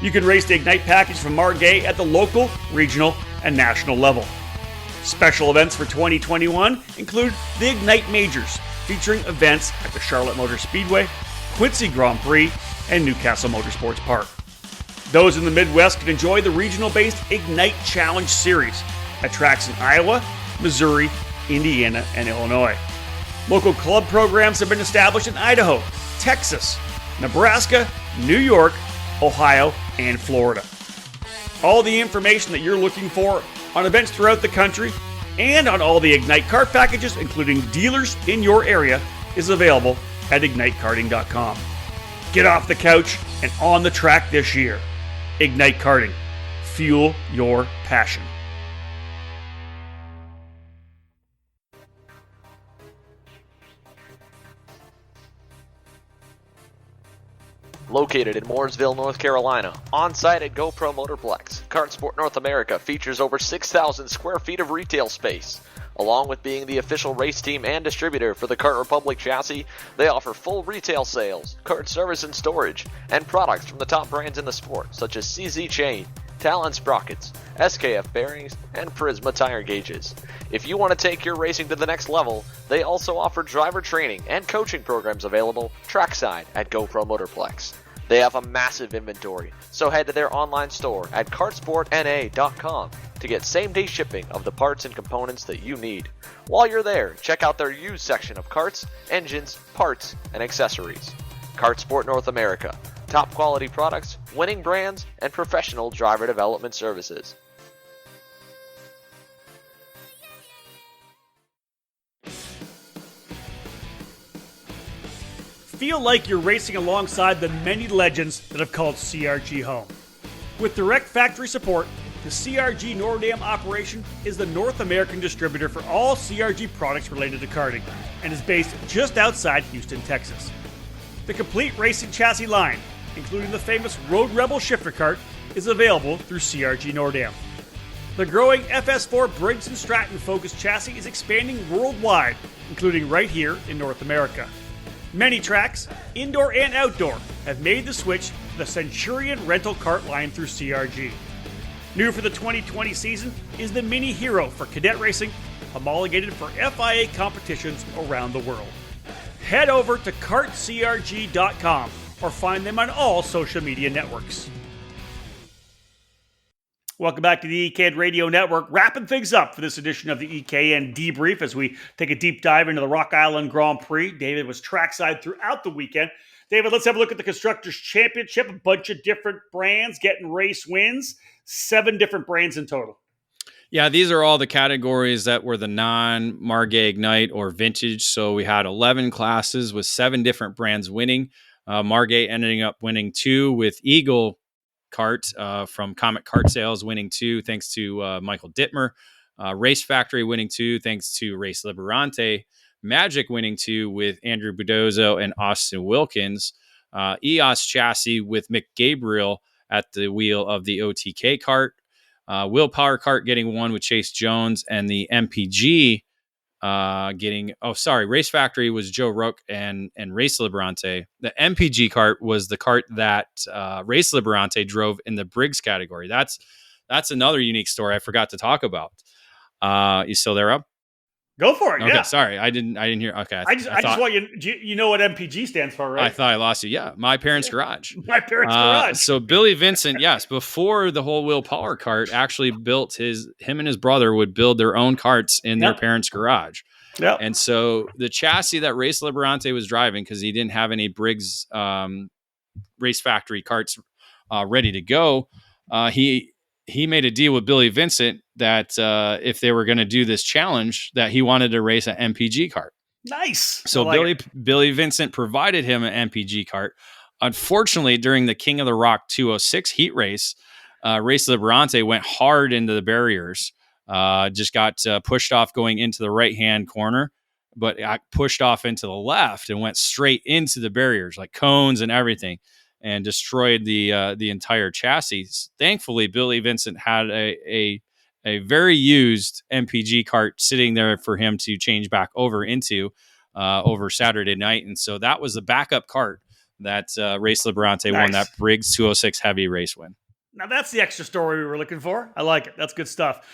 S1: You can race the Ignite package from Margay at the local, regional, and national level. Special events for 2021 include the Ignite Majors, featuring events at the Charlotte Motor Speedway, Quincy Grand Prix, and Newcastle Motorsports Park. Those in the Midwest can enjoy the regional-based Ignite Challenge Series at tracks in Iowa, Missouri, Indiana, and Illinois. Local club programs have been established in Idaho, Texas, Nebraska, New York, Ohio, and Florida. All the information that you're looking for on events throughout the country and on all the Ignite kart packages, including dealers in your area, is available at IgniteKarting.com. Get off the couch and on the track this year. Ignite Karting. Fuel your passion.
S4: Located in Mooresville, North Carolina, on-site at GoPro Motorplex, Kart Sport North America features over 6,000 square feet of retail space. Along with being the official race team and distributor for the Kart Republic chassis, they offer full retail sales, kart service and storage, and products from the top brands in the sport, such as CZ Chain, Talon sprockets, SKF bearings, and Prisma tire gauges. If you want to take your racing to the next level, they also offer driver training and coaching programs available trackside at GoPro Motorplex. They have a massive inventory, so head to their online store at kartsportna.com to get same-day shipping of the parts and components that you need. While you're there, check out their used section of karts, engines, parts, and accessories. Kartsport North America. Top quality products, winning brands, and professional driver development services.
S1: Feel like you're racing alongside the many legends that have called CRG home. With direct factory support, the CRG Nordam operation is the North American distributor for all CRG products related to karting and is based just outside Houston, Texas. The complete racing chassis line, including the famous Road Rebel shifter kart, is available through CRG Nordam. The growing FS4 Briggs & Stratton focused chassis is expanding worldwide, including right here in North America. Many tracks, indoor and outdoor, have made the switch to the Centurion rental kart line through CRG. New for the 2020 season is the Mini Hero for cadet racing, homologated for FIA competitions around the world. Head over to kartcrg.com or find them on all social media networks. Welcome back to the EKN Radio Network, wrapping things up for this edition of the EKN Debrief as we take a deep dive into the Rock Island Grand Prix. David was trackside throughout the weekend. David, let's have a look at the Constructors' Championship. A bunch of different brands getting race wins. 7 different brands in total.
S2: Yeah, these are all the categories that were the non-Margay Ignite or Vintage. So we had 11 classes with 7 different brands winning. Margay ending up winning 2 with Eagle Kart from Comet Kart Sales winning 2 thanks to Michael Dittmer. Race Factory winning 2 thanks to Race Liberante. Magic winning 2 with Andrew Budozo and Austin Wilkins. EOS Chassis with Mick Gabriel at the wheel of the OTK kart. Will Power Kart getting 1 with Chase Jones, and the MPG Race Factory was Joe Rook and Race Liberante. The MPG kart was the kart that Race Liberante drove in the Briggs category. That's another unique story I forgot to talk about. You still there, Rob?
S1: Go for it.
S2: Okay,
S1: yeah.
S2: Sorry, I didn't hear. Okay,
S1: I just want you know what MPG stands for, right?
S2: I thought I lost you. Yeah, My Parents' Garage.
S1: My Parents' Garage.
S2: So Billy Vincent, yes, before the whole Will Power kart, actually built him and his brother would build their own karts in their parents' garage.
S1: Yeah.
S2: And so the chassis that Race Liberante was driving, because he didn't have any Briggs Race Factory karts ready to go, he made a deal with Billy Vincent that if they were going to do this challenge, that he wanted to race an MPG kart.
S1: Nice.
S2: So Billy Vincent provided him an MPG kart. Unfortunately, during the King of the Rock 206 heat race, Race Liberante went hard into the barriers. Just got pushed off going into the right-hand corner, but got pushed off into the left and went straight into the barriers, like cones and everything, and destroyed the entire chassis. Thankfully, Billy Vincent had a very used MPG kart sitting there for him to change back over into over Saturday night. And so that was the backup kart that Race Liberante won that Briggs 206 heavy race win.
S1: Now, that's the extra story we were looking for. I like it. That's good stuff.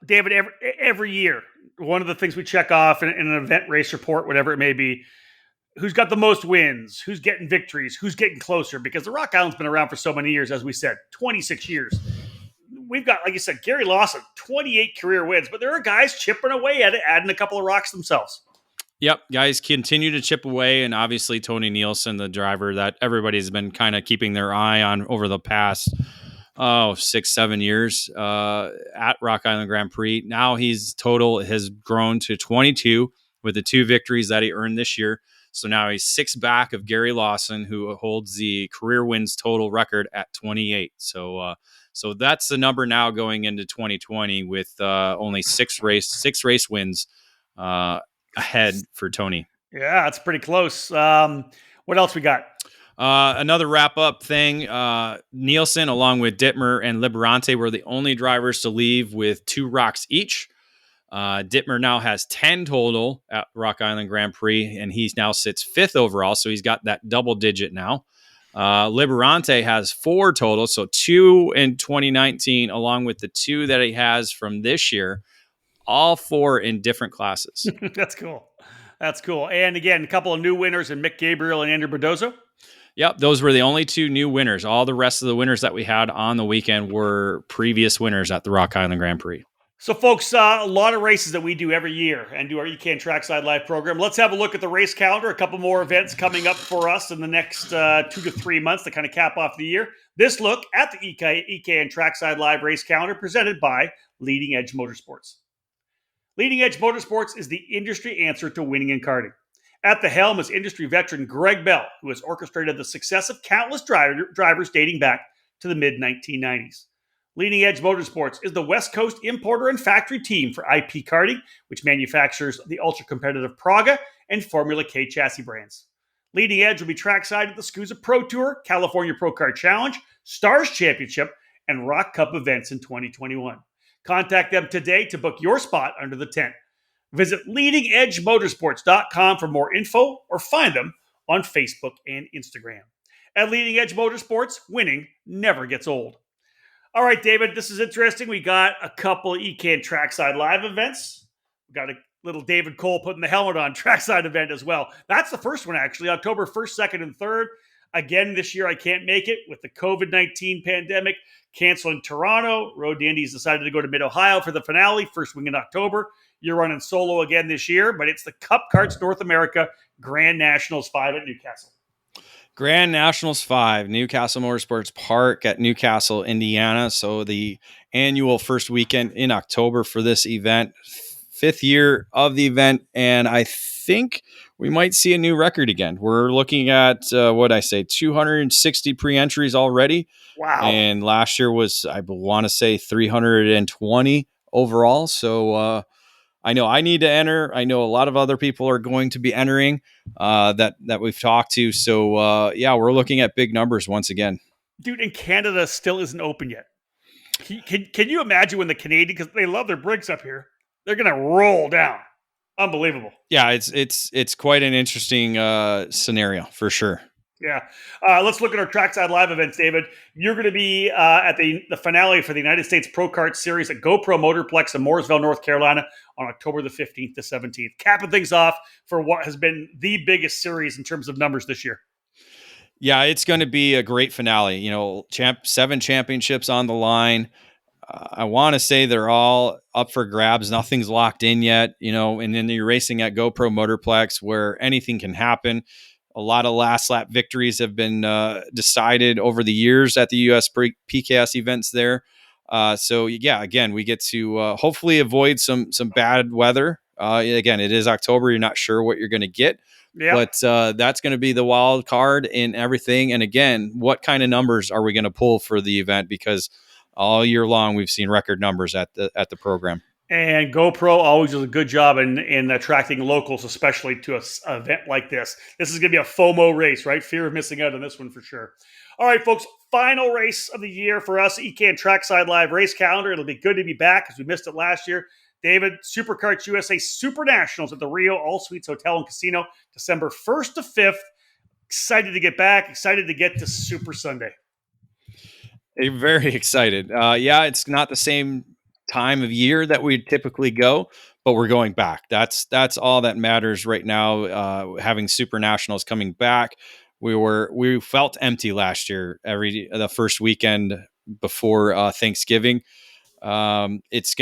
S1: David, every year, one of the things we check off in an event race report, whatever it may be, who's got the most wins, who's getting victories, who's getting closer, because the Rock Island's been around for so many years, as we said, 26 years. We've got, like you said, Gary Lawson, 28 career wins, but there are guys chipping away at it, adding a couple of rocks themselves.
S2: Yep, guys continue to chip away, and obviously Tony Nielsen, the driver that everybody's been kind of keeping their eye on over the past 6-7 years at Rock Island Grand Prix. Now his total has grown to 22 with the 2 victories that he earned this year. So now he's 6 back of Gary Lawson, who holds the career wins total record at 28. So that's the number now going into 2020 with only 6 race wins ahead for Tony.
S1: Yeah, that's pretty close. What else we got?
S2: Another wrap-up thing. Nielsen, along with Dittmer and Liberante, were the only drivers to leave with 2 rocks each. Dittmer now has 10 total at Rock Island Grand Prix, and he now sits 5th overall, so he's got that double digit now. Liberante has 4 total, so 2 in 2019, along with the 2 that he has from this year, all 4 in different classes.
S1: That's cool. That's cool. And again, a couple of new winners in Mick Gabriel and Andrew Berdozo.
S2: Yep, those were the only 2 new winners. All the rest of the winners that we had on the weekend were previous winners at the Rock Island Grand Prix.
S1: So, folks, a lot of races that we do every year and do our EKN Trackside Live program. Let's have a look at the race calendar. A couple more events coming up for us in the next 2 to 3 months to kind of cap off the year. This look at the EKN Trackside Live race calendar presented by Leading Edge Motorsports. Leading Edge Motorsports is the industry answer to winning in karting. At the helm is industry veteran Greg Bell, who has orchestrated the success of countless drivers dating back to the mid-1990s. Leading Edge Motorsports is the West Coast importer and factory team for IP Karting, which manufactures the ultra-competitive Praga and Formula K chassis brands. Leading Edge will be trackside at the SCUSA Pro Tour, California Pro Kart Challenge, Stars Championship, and Rock Cup events in 2021. Contact them today to book your spot under the tent. Visit leadingedgemotorsports.com for more info or find them on Facebook and Instagram. At Leading Edge Motorsports, winning never gets old. All right, David, this is interesting. We got a couple of EKN Trackside Live events. We got a little David Cole putting the helmet on trackside event as well. That's the first one, actually, October 1st, 2nd, and 3rd. Again, this year I can't make it with the COVID-19 pandemic canceling Toronto. Road Dandies decided to go to Mid-Ohio for the finale, first wing in October. You're running solo again this year, but it's the Cup Karts North America Grand Nationals 5 at Newcastle.
S2: Grand Nationals 5, Newcastle Motorsports Park at Newcastle, Indiana. So the annual first weekend in October for this event, 5th year of the event. And I think we might see a new record again. We're looking at, 260 pre-entries already.
S1: Wow.
S2: And last year was, I want to say 320 overall. So, I know I need to enter. I know a lot of other people are going to be entering that we've talked to. So, we're looking at big numbers once again.
S1: Dude, and Canada still isn't open yet. Can you imagine when the Canadian, because they love their bricks up here, they're going to roll down. Unbelievable.
S2: Yeah, it's quite an interesting scenario for sure.
S1: Yeah. Let's look at our Trackside Live events, David. You're going to be at the finale for the United States Pro Kart Series at GoPro Motorplex in Mooresville, North Carolina on October the 15th to 17th. Capping things off for what has been the biggest series in terms of numbers this year.
S2: Yeah, it's going to be a great finale. 7 championships on the line. I want to say they're all up for grabs. Nothing's locked in yet, and then you're racing at GoPro Motorplex where anything can happen. A lot of last lap victories have been decided over the years at the US PKS events there. Again, we get to hopefully avoid some bad weather. Again, it is October. You're not sure what you're going to get. Yep. But that's going to be the wild card in everything. And again, what kind of numbers are we going to pull for the event? Because all year long, we've seen record numbers at the program.
S1: And GoPro always does a good job in attracting locals, especially to an event like this. This is going to be a FOMO race, right? Fear of missing out on this one for sure. All right, folks, final race of the year for us, EKN Trackside Live race calendar. It'll be good to be back because we missed it last year. David, Superkarts USA Super Nationals at the Rio All Suites Hotel and Casino, December 1st to 5th. Excited to get back. Excited to get to Super Sunday.
S2: Very excited. It's not the same time of year that we typically go, but we're going back. That's all that matters right now. Having Super Nationals coming back, we felt empty last year. The first weekend before Thanksgiving. It's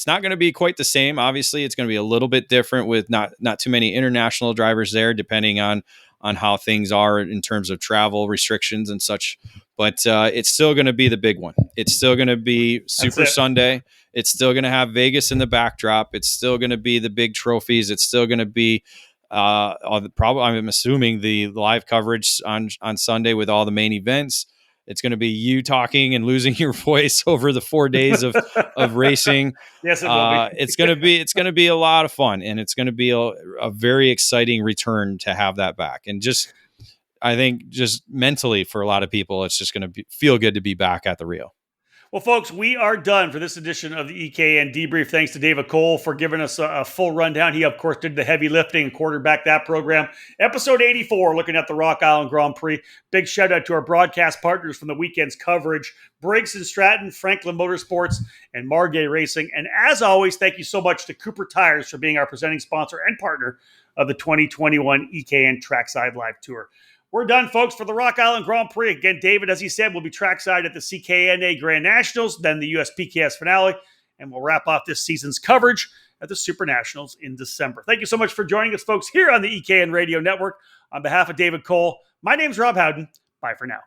S2: not going to be quite the same. Obviously, it's going to be a little bit different with not too many international drivers there, depending on how things are in terms of travel restrictions and such. But it's still going to be the big one. It's still going to be Super Sunday. It's still going to have Vegas in the backdrop. It's still going to be the big trophies. It's still going to be I'm assuming the live coverage on Sunday with all the main events. It's going to be you talking and losing your voice over the 4 days of racing.
S1: Yes, it will be.
S2: It's going to be a lot of fun, and it's going to be a very exciting return to have that back. And I think mentally for a lot of people, it's just going to feel good to be back at the Rio.
S1: Well, folks, we are done for this edition of the EKN Debrief. Thanks to David Cole for giving us a full rundown. He, of course, did the heavy lifting and quarterbacked that program. Episode 84, looking at the Rock Island Grand Prix. Big shout out to our broadcast partners from the weekend's coverage, Briggs & Stratton, Franklin Motorsports, and Margay Racing. And as always, thank you so much to Cooper Tires for being our presenting sponsor and partner of the 2021 EKN Trackside Live Tour. We're done, folks, for the Rock Island Grand Prix. Again, David, as he said, will be trackside at the CKNA Grand Nationals, then the USPKS finale, and we'll wrap off this season's coverage at the Super Nationals in December. Thank you so much for joining us, folks, here on the EKN Radio Network. On behalf of David Cole, my name's Rob Howden. Bye for now.